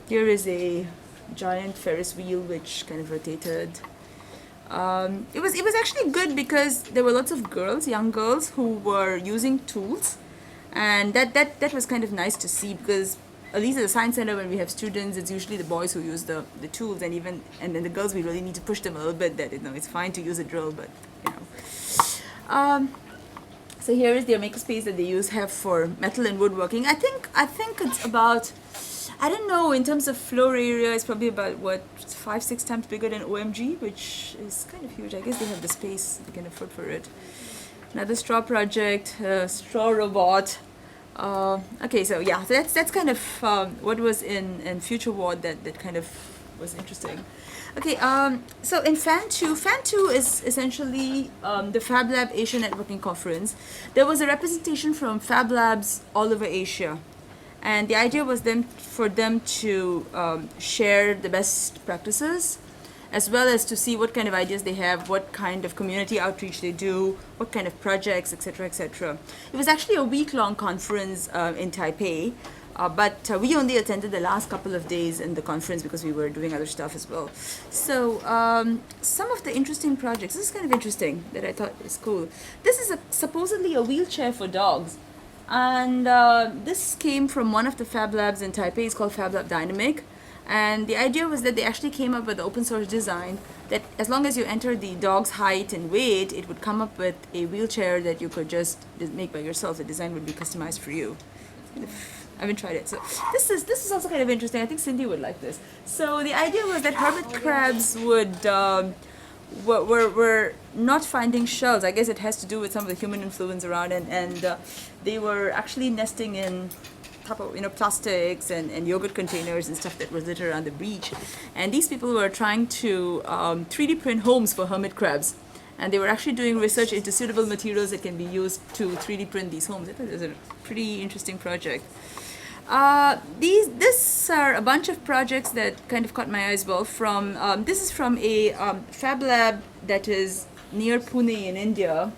Here is a giant Ferris wheel which kind of rotated. It was actually good because there were lots of girls, young girls, who were using tools, and that was kind of nice to see, because at least at the Science Center, when we have students, it's usually the boys who use the tools, and then the girls, we really need to push them a little bit. That it's fine to use a drill, but So here is their makerspace that they have for metal and woodworking. I think it's about, I don't know, in terms of floor area, it's probably about 5-6 times bigger than OMG, which is kind of huge. I guess they have the space, they can afford for it. Another straw project, straw robot. Okay, so yeah, so that's kind of what was in Future Ward that kind of was interesting. Okay, so in FAN2 is essentially the Fab Lab Asia Networking Conference. There was a representation from Fab Labs all over Asia. And the idea was for them to share the best practices, as well as to see what kind of ideas they have, what kind of community outreach they do, what kind of projects, etc., etc. It was actually a week-long conference in Taipei, but we only attended the last couple of days in the conference because we were doing other stuff as well. So some of the interesting projects, this is kind of interesting that I thought is cool. This is supposedly a wheelchair for dogs. And this came from one of the Fab Labs in Taipei. It's called Fab Lab Dynamic. And the idea was that they actually came up with an open source design that as long as you enter the dog's height and weight, it would come up with a wheelchair that you could just make by yourself. The design would be customized for you. I haven't tried it. So this is also kind of interesting. I think Cindy would like this. So the idea was that hermit crabs were not finding shells. I guess it has to do with some of the human influence around, and they were actually nesting in plastics and yogurt containers and stuff that was littered around the beach. And these people were trying to 3D print homes for hermit crabs, and they were actually doing research into suitable materials that can be used to 3D print these homes. I thought it was a pretty interesting project. This are a bunch of projects that kind of caught my eye as well. This is from a Fab Lab that is near Pune in India.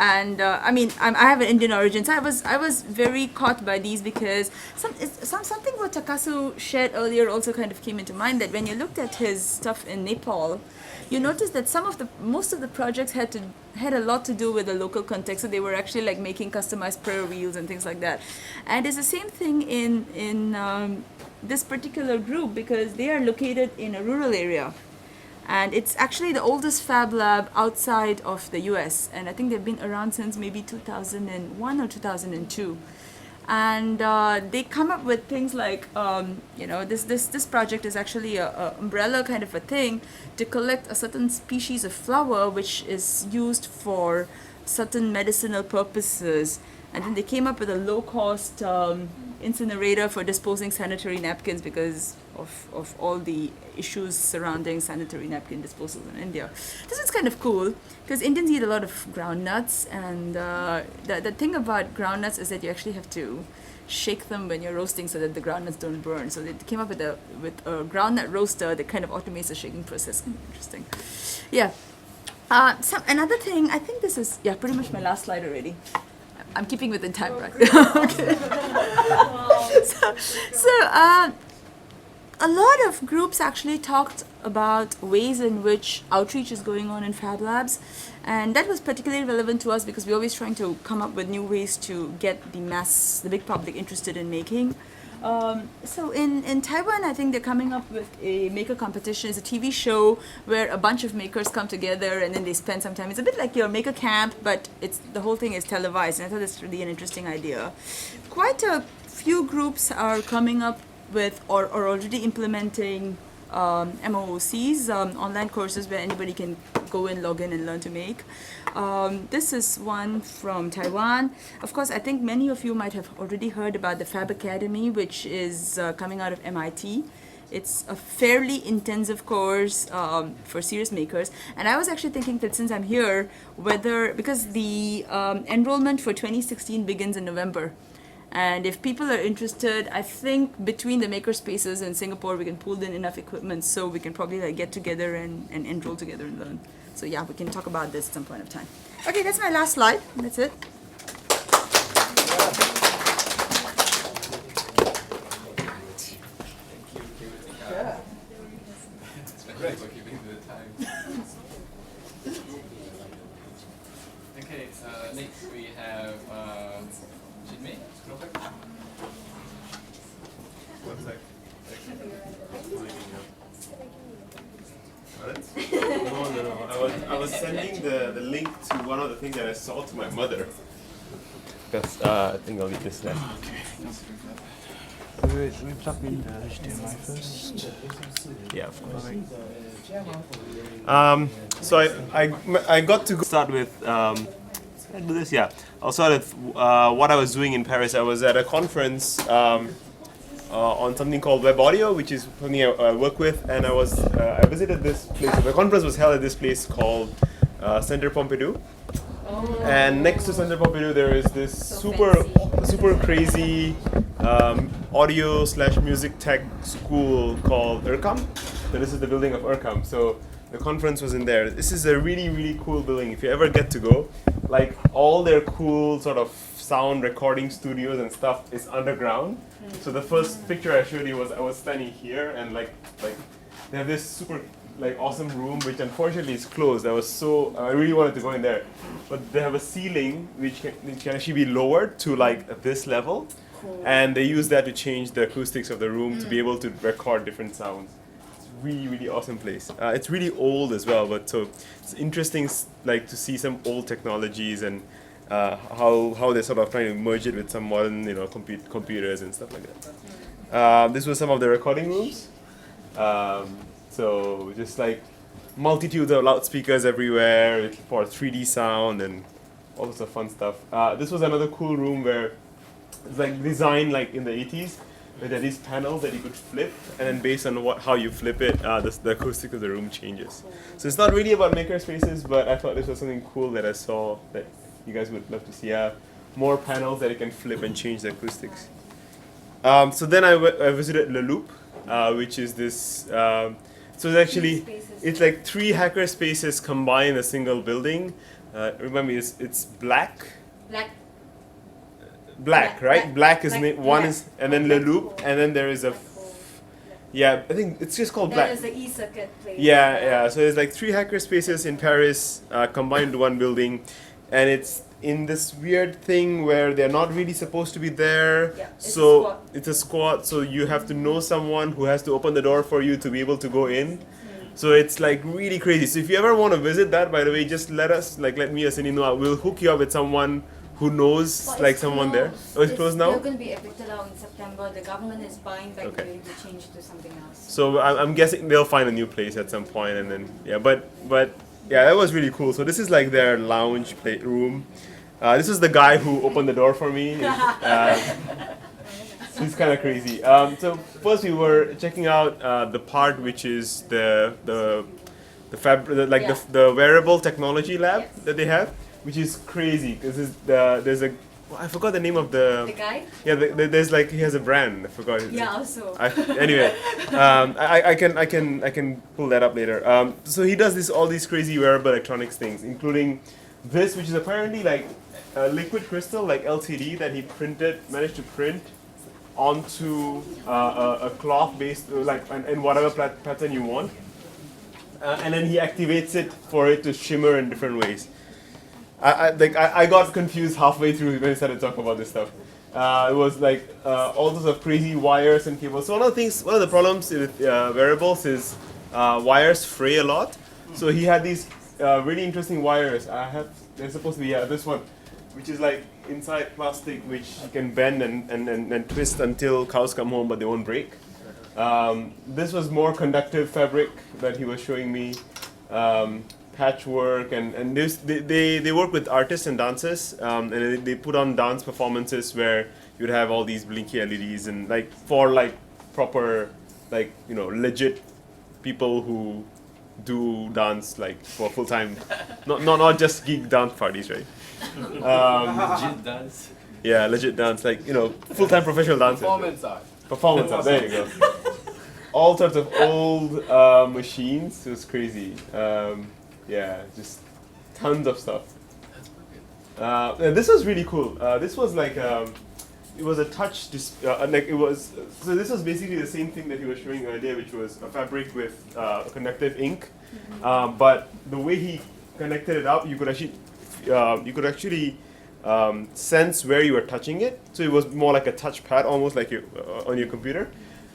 And I mean, I have an Indian origin, so I was very caught by these because something what Takasu shared earlier also kind of came into mind, that when you looked at his stuff in Nepal, you noticed that most of the projects had a lot to do with the local context. So they were actually like making customized prayer wheels and things like that. And it's the same thing in this particular group, because they are located in a rural area. And it's actually the oldest fab lab outside of the US. And I think they've been around since maybe 2001 or 2002. And they come up with things like, this project is actually a umbrella kind of a thing to collect a certain species of flower which is used for certain medicinal purposes. And then they came up with a low-cost incinerator for disposing sanitary napkins because of all the issues surrounding sanitary napkin disposal in India. This is kind of cool because Indians eat a lot of groundnuts, and the thing about groundnuts is that you actually have to shake them when you're roasting so that the groundnuts don't burn. So they came up with a groundnut roaster that kind of automates the shaking process. Kind of interesting. Yeah. Another thing, I think this is pretty much my last slide already. I'm keeping within time, right? Okay. So a lot of groups actually talked about ways in which outreach is going on in Fab Labs, and that was particularly relevant to us because we're always trying to come up with new ways to get the big public interested in making. So in Taiwan, I think they're coming up with a maker competition. It's a TV show where a bunch of makers come together and then they spend some time. It's a bit like your maker camp, but the whole thing is televised, and I thought that's really an interesting idea. Quite a few groups are coming up with or already implementing MOOCs, online courses where anybody can go in, log in, and learn to make. This is one from Taiwan. Of course, I think many of you might have already heard about the Fab Academy, which is coming out of MIT. It's a fairly intensive course for serious makers. And I was actually thinking that since I'm here, because the enrollment for 2016 begins in November. And if people are interested, I think between the maker spaces in Singapore, we can pull in enough equipment so we can probably get together and enroll together and learn. So yeah, we can talk about this at some point of time. Okay, that's my last slide. That's it. Great for keeping the time. Okay, next we have Jinmei. One sec. No. I was sending the link to one of the things that I saw to my mother. Because I think I'll need this now. Wait, we plug in the HDMI first. Yeah, of course. So I got to start with. Can I do this? Yeah. I'll start with what I was doing in Paris. I was at a conference on something called Web Audio, which is something I work with, and I visited this place. The conference was held at this place called Centre Pompidou. And next to Centre Pompidou, there is this super crazy audio/music tech school called URCAM. So this is the building of URCAM. So the conference was in there. This is a really cool building. If you ever get to go, like all their cool sort of sound recording studios and stuff is underground. So the first picture I showed you was I was standing here, and like they have this super awesome room which unfortunately is closed. I really wanted to go in there, but they have a ceiling which can actually be lowered to like this level, and they use that to change the acoustics of the room to be able to record different sounds. Really awesome place. It's really old as well, but so it's interesting to see some old technologies and how they're sort of trying to merge it with some modern computers and stuff like that. This was some of the recording rooms. So just like multitudes of loudspeakers everywhere for 3D sound and all sorts of fun stuff. This was another cool room where it's like designed like in the 80s. Where there are these panels that you could flip, and then based on how you flip it, the acoustic of the room changes. So it's not really about maker spaces, but I thought this was something cool that I saw that you guys would love to see. More panels that you can flip and change the acoustics. So then I visited Le Loop, which is this. So it's like 3 hacker spaces combined in a single building. Remember, it's black. Black. Black, right? Black is black, one black. is, and then Le Loop, and then there is a. Yeah, I think it's just called Black. That is the e-circuit place. Yeah. So there's like 3 hackerspaces in Paris combined into one building, and it's in this weird thing where they're not really supposed to be there. Yeah, it's so a squad. it's a squad. So you have to know someone who has to open the door for you to be able to go in. So it's like really crazy. So if you ever want to visit that, by the way, just let me or Cindy know. We'll hook you up with someone who knows But like it's someone closed. there. Oh, it's closed now? They're going to be evicted out in September. The government is buying back the building to change to something else. So I'm guessing they'll find a new place at some point, and then but yeah, that was really cool. So this is like their lounge room. This is the guy who opened the door for me. He's kind of crazy. So first we were checking out the part which is the wearable technology lab that they have, which is crazy because there's a I forgot the name of the guy. Yeah, there's like he has a brand. I forgot it. Yeah, also. Anyway, I can pull that up later. So he does all these crazy wearable electronics things, including this, which is apparently like a liquid crystal, like LCD, that he managed to print onto a cloth based in whatever pattern you want, and then he activates it for it to shimmer in different ways. I got confused halfway through when he started talking about this stuff. It was like all sorts of crazy wires and cables. So one of the problems with wearables is wires fray a lot. So he had these really interesting wires. They're supposed to be this one, which is like inside plastic, which you can bend and twist until cows come home, but they won't break. This was more conductive fabric that he was showing me. Patchwork and they work with artists and dancers, and they put on dance performances where you'd have all these blinky LEDs and like for like proper legit people who do dance like for full time, not just geek dance parties, right? Legit dance. Yeah, legit dance, like full time professional dancers. Performance art. There you go. All sorts of old machines. It was crazy. Yeah, just tons of stuff. This was really cool. This was like it was a touch. So this was basically the same thing that he was showing earlier, which was a fabric with conductive ink. But the way he connected it up, you could actually sense where you were touching it. So it was more like a touchpad, almost like on your computer.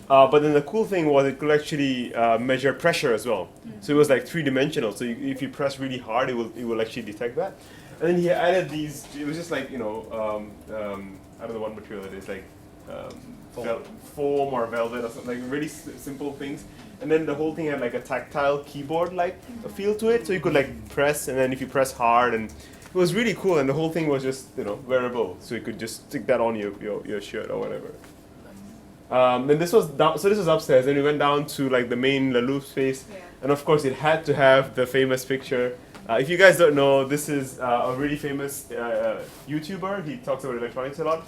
But then the cool thing was it could actually measure pressure as well. So it was like 3-dimensional. So if you press really hard, it will actually detect that. And then he added these. It was just like I don't know what material it is, like foam or velvet or something, like really simple things. And then the whole thing had like a tactile keyboard like a feel to it. So you could like press, and then if you press hard, and it was really cool. And the whole thing was just wearable. So you could just stick that on your shirt or whatever. Then this was down, so this was upstairs. Then we went down to like the main Le Louvre space, and of course it had to have the famous picture. If you guys don't know, this is a really famous YouTuber. He talks about electronics a lot,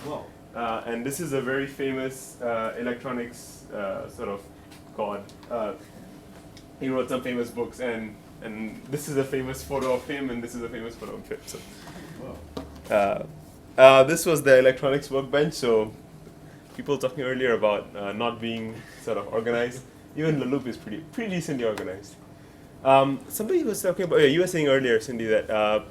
and this is a very famous electronics sort of god. He wrote some famous books, and this is a famous photo of him, and this is a famous photo of him. So, this was the electronics workbench. So. People talking earlier about not being sort of organized. Even Le Loop is pretty decently organized. Somebody was talking about, you were saying earlier, Cindy, that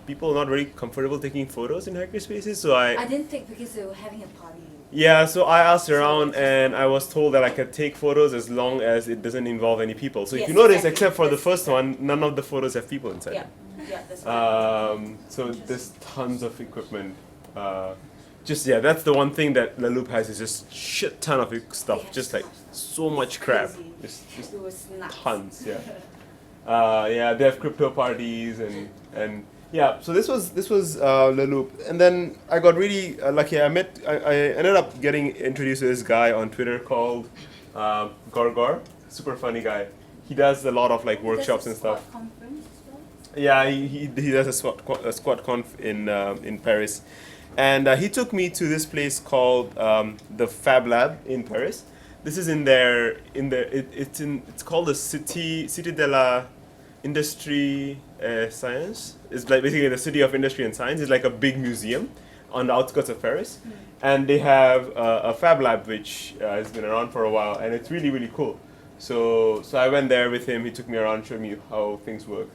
people are not very comfortable taking photos in hackerspaces. So I didn't think because they were having a party. Yeah, so I asked around and I was told that I could take photos as long as it doesn't involve any people. So if you notice, except for the first one, none of the photos have people inside. Yeah, that's right. So there's tons of equipment. That's the one thing that Le Loop has is just shit ton of stuff, just like so much crap, just tons. They have crypto parties and so this was Le Loop, and then I got really lucky. I ended up getting introduced to this guy on Twitter called Gorgor, super funny guy. He does a lot of like workshops and stuff. Yeah, he does a squat conf in Paris. And he took me to this place called the Fab Lab in Paris. This is it's called the Cité de la Industry Science. It's like basically the City of Industry and Science. It's like a big museum on the outskirts of Paris. And they have a Fab Lab which has been around for a while, and it's really, really cool. So I went there with him. He took me around, showed me how things work.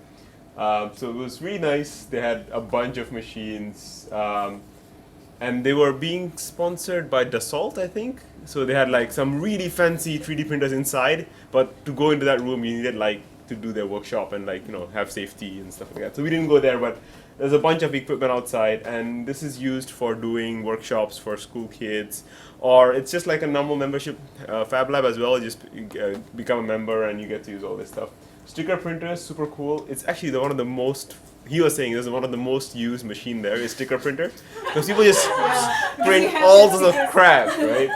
So it was really nice. They had a bunch of machines, and they were being sponsored by Dassault, I think. So they had like some really fancy 3D printers inside, but to go into that room, you needed like to do their workshop and like, you know, have safety and stuff like that. So we didn't go there, but there's a bunch of equipment outside, and this is used for doing workshops for school kids, or it's just like a normal membership Fab Lab as well. You just become a member and you get to use all this stuff. Sticker printers, super cool. It's actually one of the most, he was saying, this is one of the most used machine there is sticker printer, because people just print all sorts of crap, right?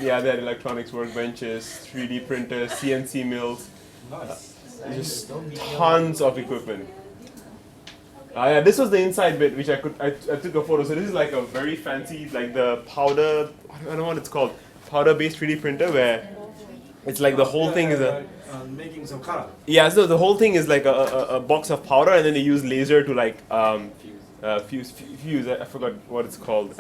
Yeah, they had electronics workbenches, 3D printers, CNC mills, just tons of equipment. Yeah, this was the inside bit, which I took a photo. So this is like a very fancy, like the powder, I don't know what it's called, powder-based 3D printer, where it's like the whole thing is a making some color. Yeah, so the whole thing is like a box of powder, and then they use laser to like fuse. I forgot what it's called.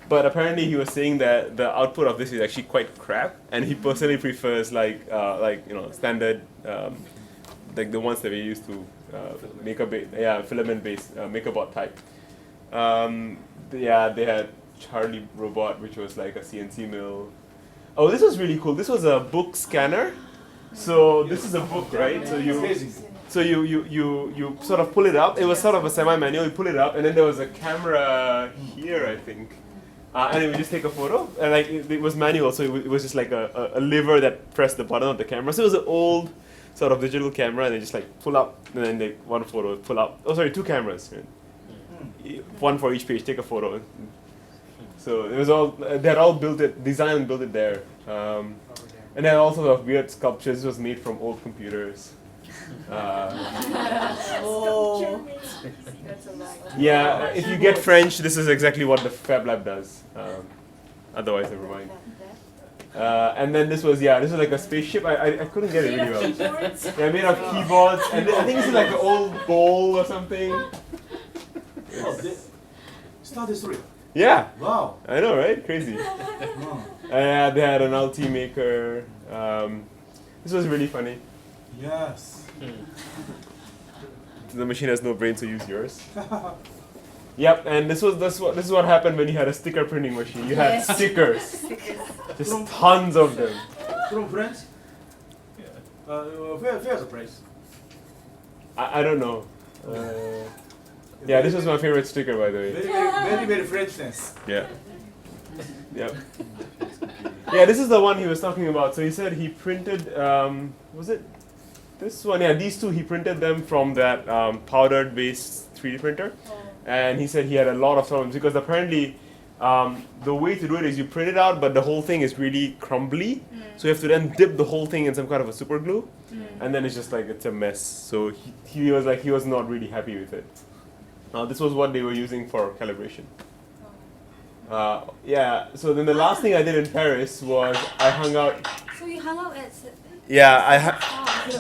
But apparently he was saying that the output of this is actually quite crap, and he personally prefers like you know, standard like the ones that we used to make a filament based MakerBot type. Yeah, they had Charlie Robot, which was like a CNC mill. Oh, this was really cool. This was a book scanner. So this is a book, right? So you sort of pull it up. It was sort of a semi-manual. You pull it up, and then there was a camera here, I think. And then we just take a photo, and like it was manual, so it was just like a lever that pressed the button of the camera. So it was an old sort of digital camera, and they just like pull up, and then they one photo, pull up. Oh, sorry, two cameras, right? One for each page. Take a photo. So it was all they had all built it, designed and built it there. And then also the weird sculptures. This was made from old computers. Yeah, if you get French, this is exactly what the Fab Lab does. Otherwise, never mind. And then this was like a spaceship. I couldn't get it really well. Yeah, made of keyboards, and I think this is like an old bowl or something. Star Destroyer. Yeah. Wow. I know, right? Crazy. Wow. They had an LT maker. This was really funny. Yes. The machine has no brain, so use yours. Yep, and this is what happened when you had a sticker printing machine. You had stickers, just tons of them. From France? Where's the price? I don't know. Yeah, this was my favorite sticker, by the way. Very Frenchness. Yeah. Yep. Yeah, this is the one he was talking about. So he said he printed, was it this one? Yeah, these two, he printed them from that powder-based 3D printer. And he said he had a lot of problems because apparently the way to do it is you print it out, but the whole thing is really crumbly. So you have to then dip the whole thing in some kind of a super glue. And then it's just like, it's a mess. So he was like, he was not really happy with it. This was what they were using for calibration. Yeah, so then the last thing I did in Paris was I hung out. So you hung out at... Yeah,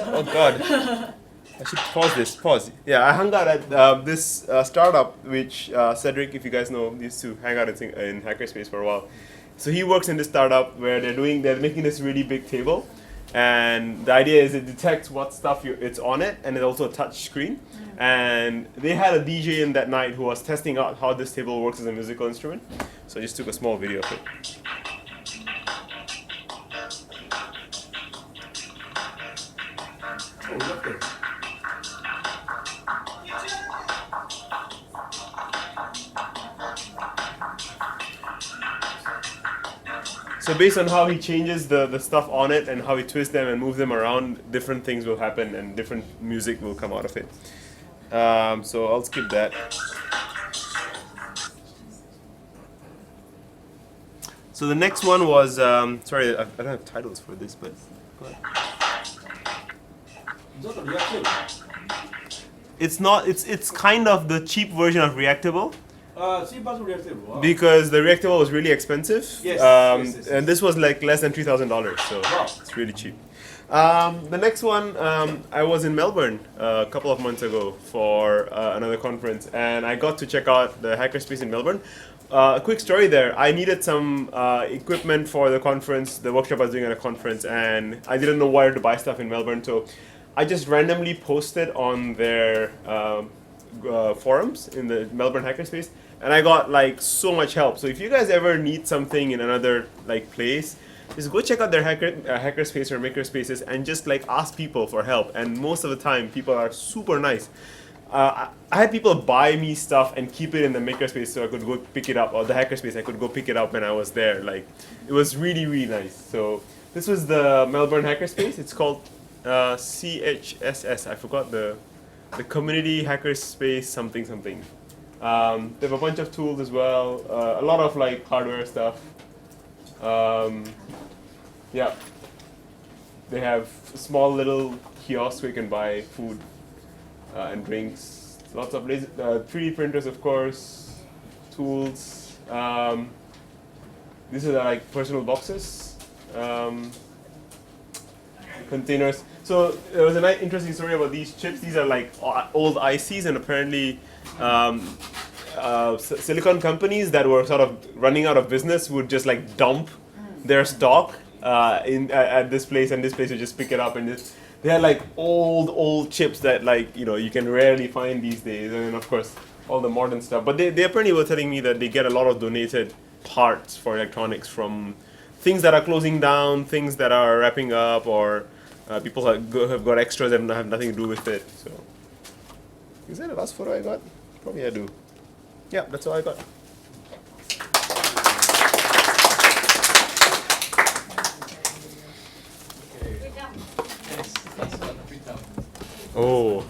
oh God. I should pause this. Pause. Yeah, I hung out at this startup, which Cedric, if you guys know, used to hang out in Hackerspace for a while. So he works in this startup where they're making this really big table, and the idea is it detects what stuff it's on it, and it's also a touch screen. And they had a DJ in that night who was testing out how this table works as a musical instrument. So I just took a small video of it. So based on how he changes the stuff on it and how he twists them and moves them around, different things will happen and different music will come out of it. So I'll skip that. So the next one was, sorry, I don't have titles for this, but go ahead. It's not, it's kind of the cheap version of Reactable. Because the Reactable was really expensive. Yes, and this was like less than $3,000, so wow. it's really cheap. The next one, I was in Melbourne a couple of months ago for another conference, and I got to check out the Hackerspace in Melbourne. A quick story there. I needed some equipment for the conference, the workshop I was doing at a conference, and I didn't know where to buy stuff in Melbourne, so I just randomly posted on their forums in the Melbourne Hackerspace, and I got like so much help. So if you guys ever need something in another like place, just go check out their Hackerspace or Makerspaces and just like ask people for help. And most of the time, people are super nice. I had people buy me stuff and keep it in the Makerspace so I could go pick it up, or the Hackerspace I could go pick it up when I was there. Like, it was really, really nice. So this was the Melbourne Hackerspace. It's called CHSS. I forgot the Community Hackerspace something something. They have a bunch of tools as well. A lot of like hardware stuff. Yeah, they have a small little kiosk where you can buy food and drinks. Lots of 3D printers, of course, tools. These are like personal boxes, containers. So there was a interesting story about these chips. These are like old ICs, and apparently silicon companies that were sort of running out of business would just like dump their stock at this place, and this place would just pick it up, and they had like old chips that like you can rarely find these days, and then of course all the modern stuff. But they apparently were telling me that they get a lot of donated parts for electronics from things that are closing down, things that are wrapping up, or people have got extras that have nothing to do with it. So is that the last photo I got? Probably I do. Yeah, that's all I got. Oh.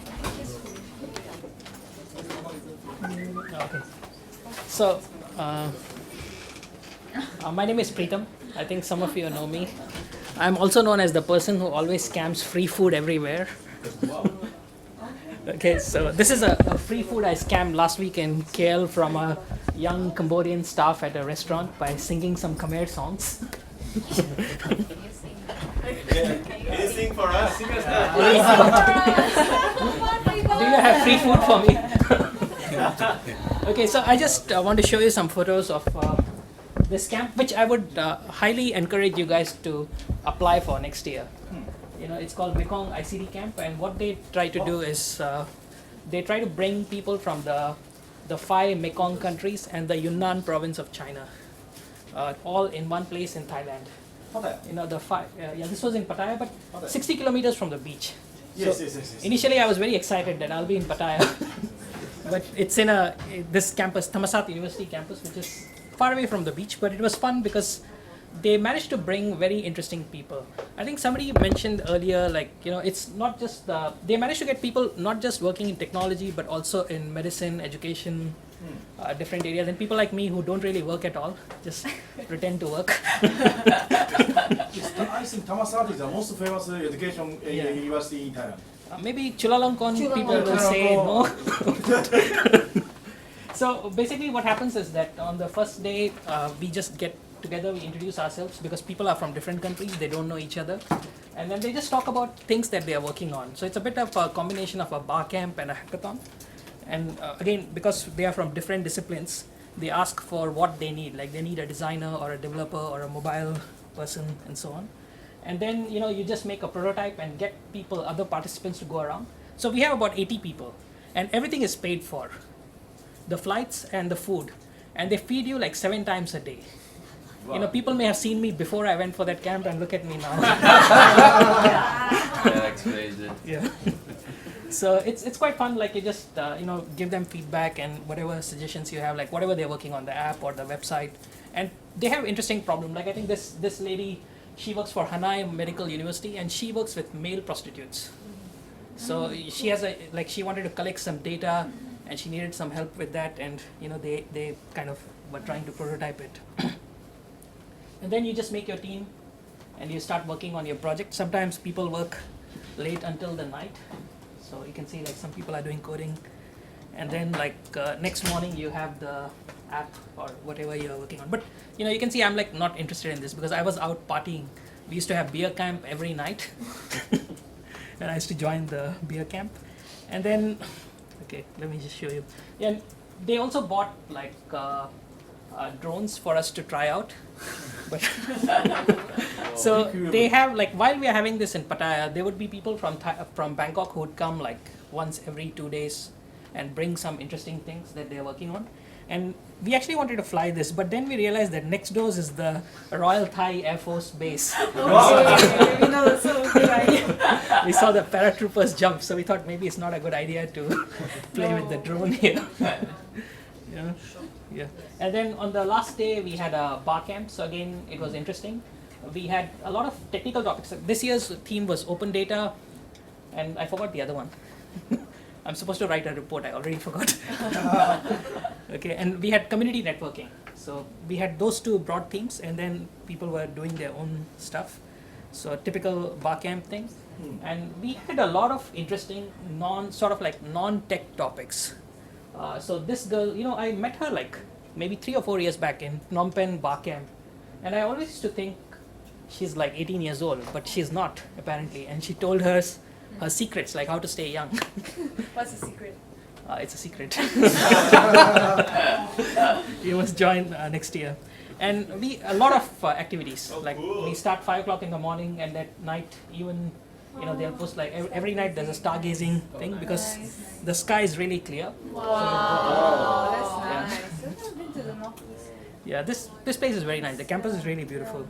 Okay. So, my name is Preetam. I think some of you know me. I'm also known as the person who always scams free food everywhere. Okay, so this is a free food I scammed last week in KL from a young Cambodian staff at a restaurant by singing some Khmer songs. Can you sing for us? Do you have free food for me? Okay, so I just want to show you some photos of this camp, which I would highly encourage you guys to apply for next year. It's called Mekong ICT Camp, and what they try to do is they try to bring people from the 5 Mekong countries and the Yunnan province of China, all in one place in Thailand. This was in Pattaya, but 60 kilometers from the beach. Yes. Initially, I was very excited that I'll be in Pattaya, but it's in this campus, Thammasat University campus, which is far away from the beach. But it was fun because they managed to bring very interesting people. I think somebody mentioned earlier, it's not just they managed to get people not just working in technology, but also in medicine, education, different areas, and people like me who don't really work at all, just pretend to work. I think Thammasat is the most famous education university in Thailand. Maybe Chulalongkorn people will say no. So basically what happens is that on the first day, we just get together, we introduce ourselves because people are from different countries, they don't know each other. And then they just talk about things that they are working on. So it's a bit of a combination of a bar camp and a hackathon. And again, because they are from different disciplines, they ask for what they need. Like they need a designer or a developer or a mobile person and so on. And then, you just make a prototype and get people, other participants to go around. So we have about 80 people and everything is paid for. The flights and the food. And they feed you like 7 times a day. Wow. People may have seen me before I went for that camp and look at me now. That's crazy. Yeah. So it's quite fun. Like you just give them feedback and whatever suggestions you have, like whatever they're working on, the app or the website, and they have interesting problem. Like I think this lady, she works for Hanoi Medical University and she works with male prostitutes. So she has she wanted to collect some data and she needed some help with that, and they kind of were trying to prototype it. And then you just make your team and you start working on your project. Sometimes people work late until the night. So you can see like some people are doing coding, and then next morning you have the app or whatever you're working on. But you can see I'm not interested in this because I was out partying we used to have beer camp every night. And I used to join the beer camp. And then, okay, let me just show you. Yeah, and they also bought like drones for us to try out. But so they have like, while we are having this in Pattaya, there would be people from Bangkok who would come like once every 2 days and bring some interesting things that they're working on. And we actually wanted to fly this, but then we realized that next door is the Royal Thai Air Force Base. We know that's so good idea. We saw the paratroopers jump, so we thought maybe it's not a good idea to play with the drone here. Yeah. Yeah. And then on the last day, we had a bar camp, so again, it was interesting. We had a lot of technical topics. This year's theme was open data, and I forgot the other one. I'm supposed to write a report, I already forgot. Okay, and we had community networking. So we had those two broad themes, and then people were doing their own stuff. So a typical bar camp thing. And we had a lot of interesting non-tech topics. So this girl, I met her like maybe 3 or 4 years back in Phnom Penh bar camp. And I always used to think she's like 18 years old, but she's not apparently. And she told her secrets, like how to stay young. What's the secret? It's a secret. You must join next year. And a lot of activities. Cool. We start 5 o'clock in the morning, and at night even, they'll post like every night there's a stargazing thing because the sky is really clear. Wow, that's nice. I've never been to the northeast. Yeah, this place is very nice. The campus is really beautiful.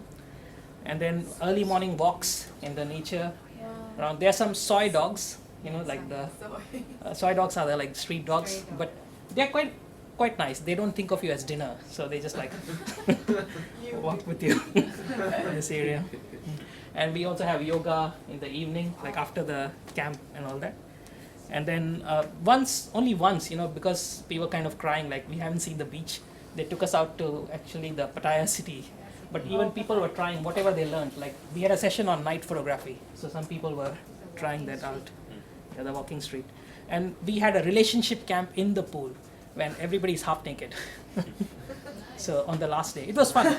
And then early morning walks in the nature. There are some soy dogs, like the soy dogs are like street dogs, but they're quite nice. They don't think of you as dinner, so they just like walk with you in this area. And we also have yoga in the evening, like after the camp and all that. And then only once, because we were kind of crying, like we haven't seen the beach, they took us out to actually the Pattaya city. But even people were trying whatever they learned. Like we had a session on night photography, so some people were trying that out, the walking street. And we had a relationship camp in the pool when everybody's half naked. So on the last day, it was fun,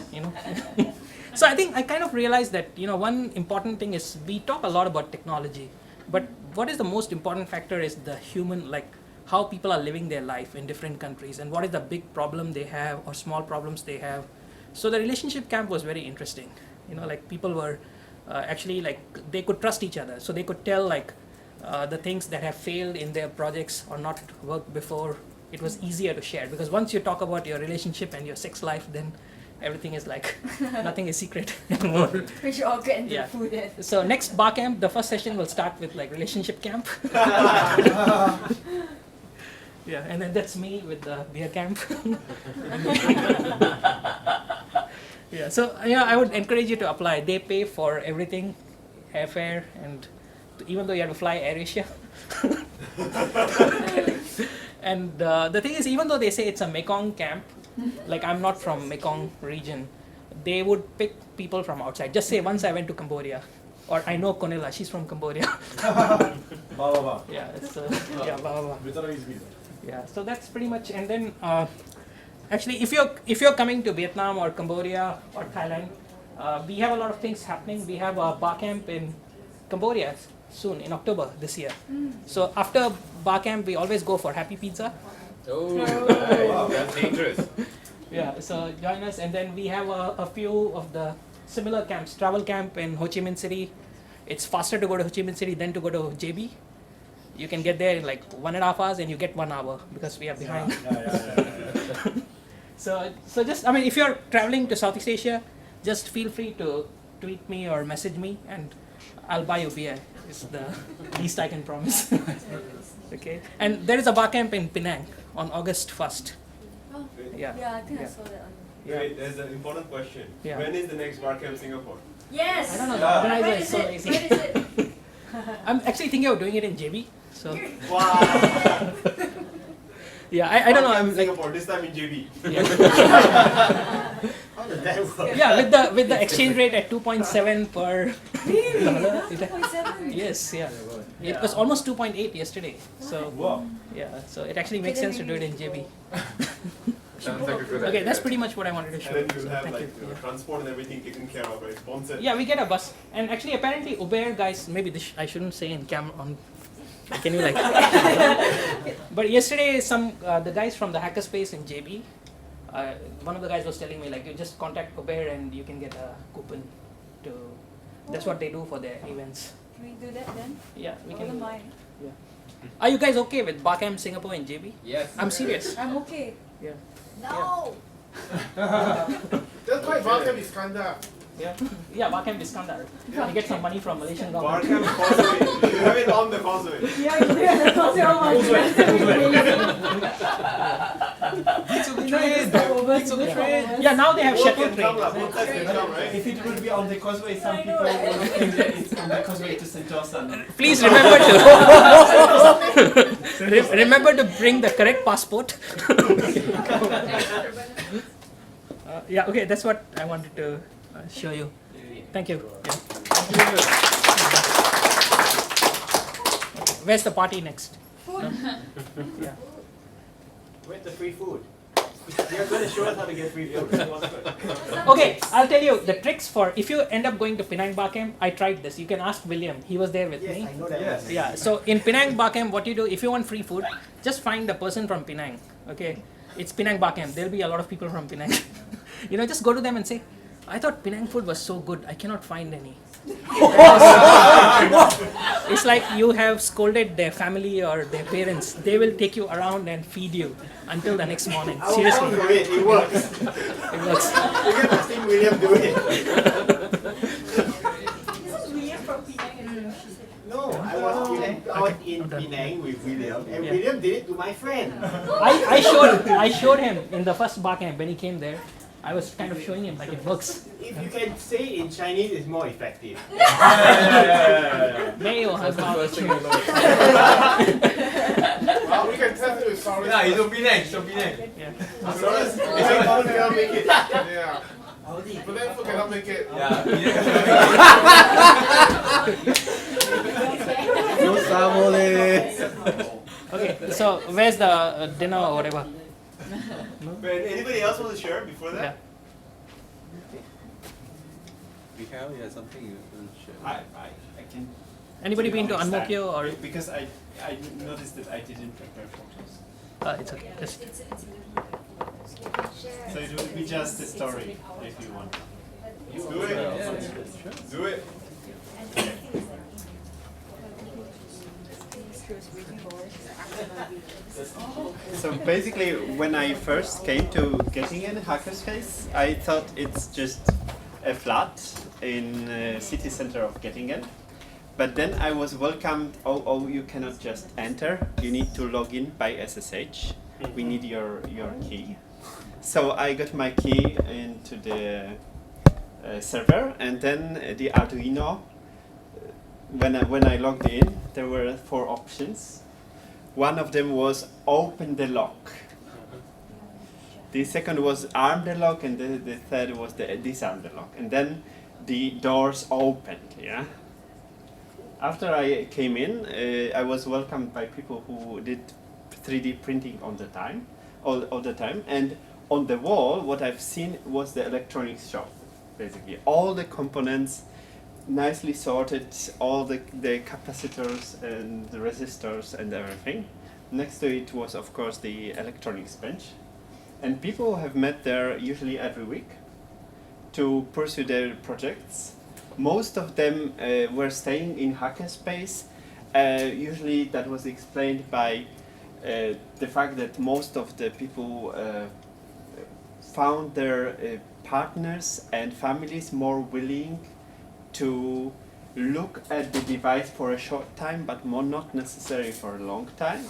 So I think I kind of realized that, one important thing is we talk a lot about technology, but what is the most important factor is the human, like how people are living their life in different countries and what is the big problem they have or small problems they have. So the relationship camp was very interesting. Like people were actually like, they could trust each other. So they could tell like the things that have failed in their projects or not worked before. It was easier to share because once you talk about your relationship and your sex life, then everything is like, nothing is secret anymore. We should all get into the food then. So next bar camp, the first session will start with like relationship camp. Yeah, and then that's me with the beer camp. Yeah, so I would encourage you to apply. They pay for everything, airfare, and even though you have to fly AirAsia. And the thing is, even though they say it's a Mekong camp, like I'm not from Mekong region, they would pick people from outside. Just say once I went to Cambodia, or I know Konila, she's from Cambodia. Yeah, it's yeah, so that's pretty much. And then actually, if you're coming to Vietnam or Cambodia or Thailand, we have a lot of things happening. We have a bar camp in Cambodia soon in October this year. So after bar camp, we always go for Happy Pizza. Oh, that's dangerous. Yeah, so join us. And then we have a few of the similar camps. Travel camp in Ho Chi Minh City. It's faster to go to Ho Chi Minh City than to go to JB. You can get there in like 1.5 hours and you get 1 hour because we are behind. So just, if you're traveling to Southeast Asia, just feel free to tweet me or message me and I'll buy you beer. It's the least I can promise. Okay. And there is a bar camp in Penang on August 1st. Oh, yeah. I think I saw that on. Wait, there's an important question. Yeah. When is the next bar camp Singapore? Yes! I don't know, the organizer is so lazy. When is it? I'm actually thinking of doing it in JB. So. Wow! Yeah, I don't know. I'm Singapore, this time in JB. Yeah. How does that work? Yeah, with the exchange rate at 2.7 per dollar. 2.7? Yes, yeah. It was almost 2.8 yesterday. So wow. Yeah, so it actually makes sense to do it in JB. Sounds like a good Okay, idea. that's pretty much what I wanted to show. And then you. you So have thank like you. Yeah. transport and everything taken care of, right? Sponsored. Yeah, we get a bus, and actually, apparently, Uber guys. Maybe this I shouldn't say in camera. Can you like? But yesterday, the guys from the Hackerspace in JB, one of the guys was telling me like, you just contact Uber and you can get a coupon. That's what they do for their events. Can we do that then? Yeah, we I can. wouldn't mind. Yeah. Are you guys okay with Barcamp Singapore and JB? Yes. I'm serious. I'm okay. Yeah. No. That's why Barcamp is kinda. Yeah. Yeah, Barcamp Iskandar. You get some money from Malaysian government. Barcamp causeway. You have it on the causeway. Yeah, you do have the causeway on my Yeah, now they have Both shuttle can come, trains. both sides can come, right? If it would be on the causeway, some people will think that it's on the causeway to Sentosa. Please remember to remember to bring the correct passport. Yeah, okay, that's what I wanted to show you. Thank you. Yeah. Where's the party next? Food. Yeah. Where's the free food? You're going to show us how to get free food. Okay, I'll tell you the tricks for if you end up going to Penang Barcamp. I tried this. You can ask William. He was there with me. I know that. Yes. Yeah. So in Penang Barcamp, what you do if you want free food, just find the person from Penang. Okay, it's Penang Barcamp. There'll be a lot of people from Penang. Just go to them and say, I thought Penang food was so good. I cannot find any. It's like you have scolded their family or their parents. They will take you around and feed you until the next morning. Seriously. It works. It works. You can see William do it. Isn't William from Penang? No, I was out in Penang with William, and William did it to my friend. I showed him in the first Barcamp when he came there. I was kind of showing him like it works. If you can say it in Chinese, it's more effective. 没有很好吃。 Well, we can test it with Saurus. Yeah, it's on Penang, it's on Penang. Yeah. Saurus, How do you make it? yeah. But then food cannot make it. Yeah, No sabole. Okay, so where's the dinner or whatever? Anybody else want to share before that? Yeah. Mikhail, you had something you want to share? I can. Anybody been to understand. Anmokyo or? Because I noticed that I didn't prepare photos. It's okay. Just So it will be just a story if you want. Do it. Do it. So basically, when I first came to Göttingen Hackerspace, I thought it's just a flat in city center of Göttingen. But then I was welcomed. Oh, you cannot just enter. You need to log in by SSH. We need your key. So I got my key into the server, and then the Arduino. When I logged in, there were 4 options. One of them was open the lock. The second was arm the lock, and the third was disarm the lock. And then the doors opened. Yeah. After I came in, I was welcomed by people who did 3D printing all the time, and on the wall, what I've seen was the electronics shop. Basically, all the components, nicely sorted, all the capacitors and the resistors and everything. Next to it was, of course, the electronics bench, and people have met there usually every week to pursue their projects. Most of them were staying in Hackerspace. Usually that was explained by the fact that most of the people found their partners and families more willing to look at the device for a short time, but not necessarily for a long time.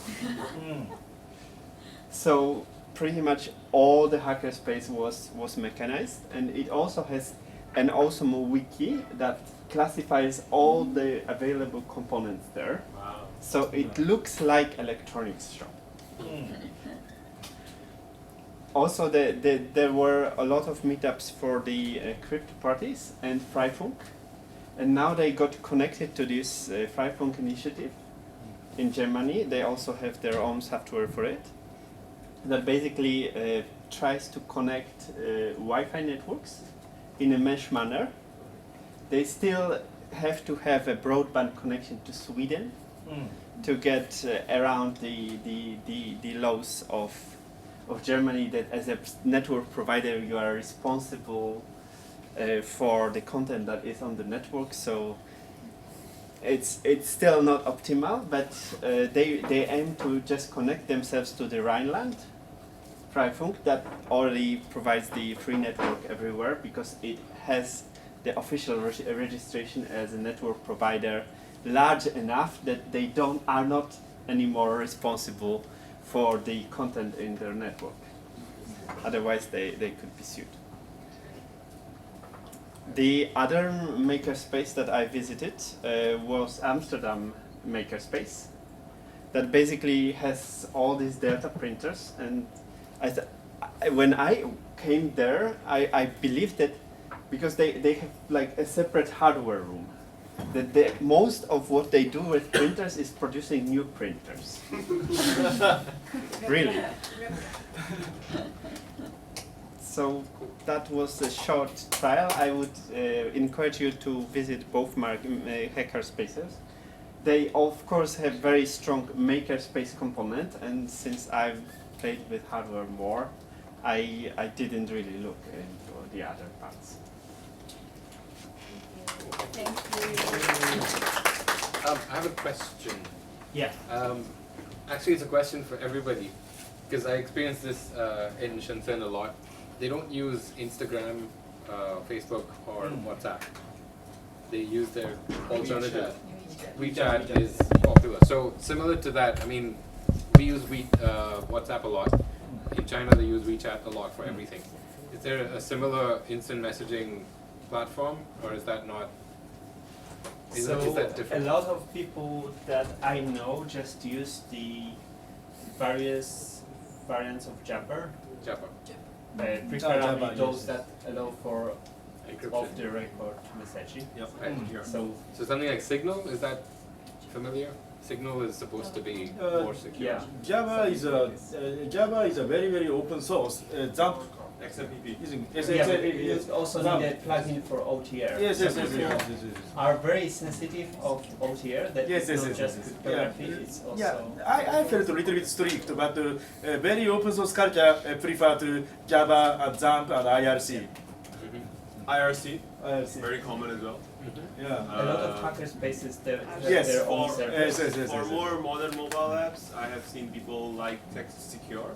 So pretty much all the Hackerspace was mechanized, and it also has an awesome wiki that classifies all the available components there. Wow. So it looks like electronics shop. Also, there were a lot of meetups for the crypto parties and Freifunk, and now they got connected to this Freifunk initiative in Germany. They also have their own software for it. that basically tries to connect Wi-Fi networks in a mesh manner. They still have to have a broadband connection to Sweden to get around the laws of Germany, that as a network provider you are responsible for the content that is on the network. So it's still not optimal, but they aim to just connect themselves to the Rhineland Freifunk that already provides the free network everywhere, because it has the official registration as a network provider large enough that they are not anymore responsible for the content in their network. Otherwise they could be sued. The other makerspace that I visited was Amsterdam Makerspace, that basically has all these data printers, and when I came there, I believed that because they have like a separate hardware room, that most of what they do with printers is producing new printers. Really. So that was a short trial. I would encourage you to visit both hackerspaces. They of course have very strong makerspace component, and since I've played with hardware more, I didn't really look into the other parts. Thank you. I have a question. Yeah. Actually, it's a question for everybody, because I experienced this in Shenzhen a lot. They don't use Instagram, Facebook, or WhatsApp. They use their alternative. WeChat is popular. So similar to that, I mean, we use WhatsApp a lot. In China, they use WeChat a lot for everything. Is there a similar instant messaging platform, or is that not? Is that different? A lot of people that I know just use the various variants of Jabber. Preferably those that allow for off-the-record messaging. Yep. So something like Signal, is that familiar? Signal is supposed to be more secure. Yeah. Java is a very, very open source. XAMPP. XMPP. XMPP. You also need a plugin for OTR. Yes. Are very sensitive of OTR. That yes. Not just cryptography. It's also. I felt a little bit strict, but very open source culture prefer to Java and XAMPP and IRC. IRC, very common as well. Yeah. A lot of hackerspaces their own for, servers. For more modern mobile apps, I have seen people like Text Secure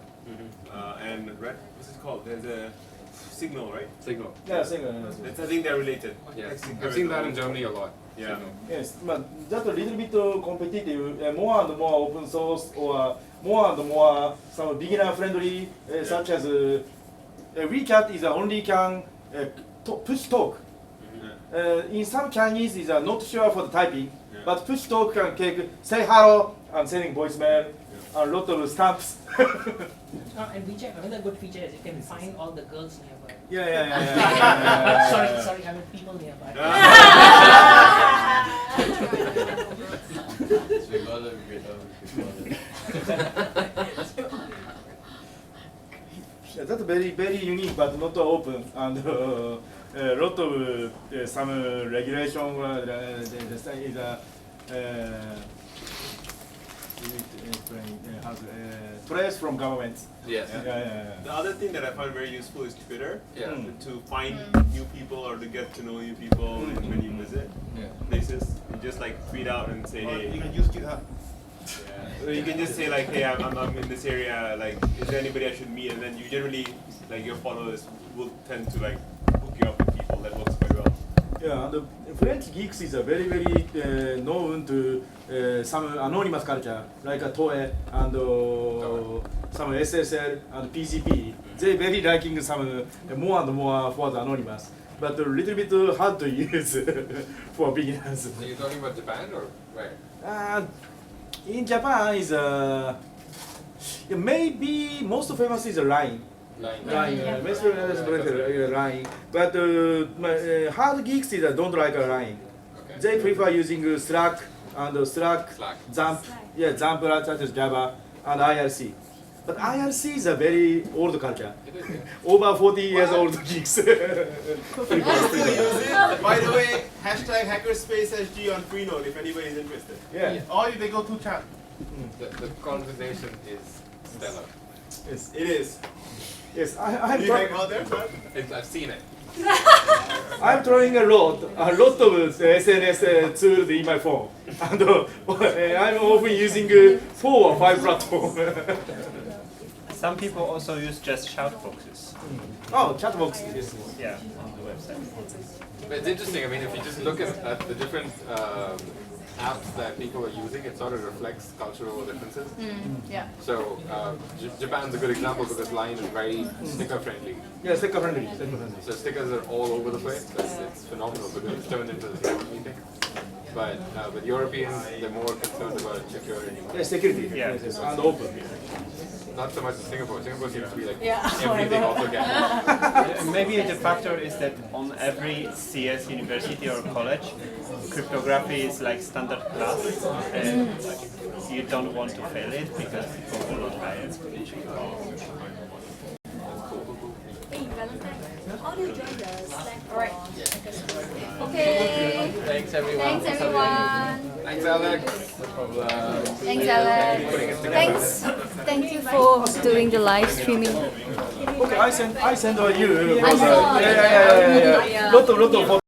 and Red. What's it called? There's a Signal, right? Signal. Yeah, Signal. I think they're related. Yeah. I've seen that in Germany a lot. Yeah. Signal. Yes, but just a little bit competitive, more and more open source, or more and more some beginner friendly, such as WeChat is only can push talk. In some Chinese is not sure for the typing, but push talk can say hello and sending voicemail, a lot of stamps. And WeChat, another good feature is you can find all the girls nearby. Yeah. Sorry, I mean people nearby. That's very, very unique, but not open, and a lot of some regulation is press from governments. Yes. The other thing that I find very useful is Twitter. To find new people or to get to know new people when you visit places. You just like tweet out and say, hey. You can use GitHub. Or you can just say like, hey, I'm in this area. Like, is there anybody I should meet? And then you generally, like, your followers will tend to like hook you up with people. That works quite well. Yeah, and the French geeks is a very, very known to some anonymous culture, like a TOE and some SSL and PGP. They very liking some more and more for the anonymous, but a little bit hard to use for beginners. Are you talking about Japan or where? In Japan is maybe most famous is Line. Line. Most famous is Line. But hard geeks don't like Line. Okay. They prefer using Slack and Slack. XAMPP. Yeah, XAMPP such as Java and IRC. But IRC is a very old culture. Over 40 years old geeks. By the way, hashtag Hackerspace.SG on Freenode if anybody is interested. Yeah. Or if they go to chat. The conversation is stellar. Yes. It is. Yes, Do you hang out there? I've seen it. I'm trying a lot of SNS tools in my phone, and I'm often using 4 or 5 platforms. Some people also use just shout boxes. Oh, chat box. Yes. Yeah, on the website. But it's interesting. I mean, if you just look at the different apps that people are using, it sort of reflects cultural differences. Yeah. So Japan's a good example because Line is very sticker friendly. Yeah, sticker friendly. So stickers are all over the place. It's phenomenal because it's turned into this meeting. But with Europeans, they're more concerned about security. Yeah, security. Yeah. Yes, and open. Not so much in Singapore. Singapore seems to be like Yeah. everything also gets. Maybe the factor is that on every CS university or college, cryptography is like standard class, and you don't want to fail it because people will not hire it. Hey, Valentine, how do you join the Slack? Alright. Okay. Thanks everyone. Thanks everyone. Thanks, Alex. No problem. Thanks Alex. Thanks. Thank you for doing the live streaming. Okay, I send you. I saw. Yeah. Lot of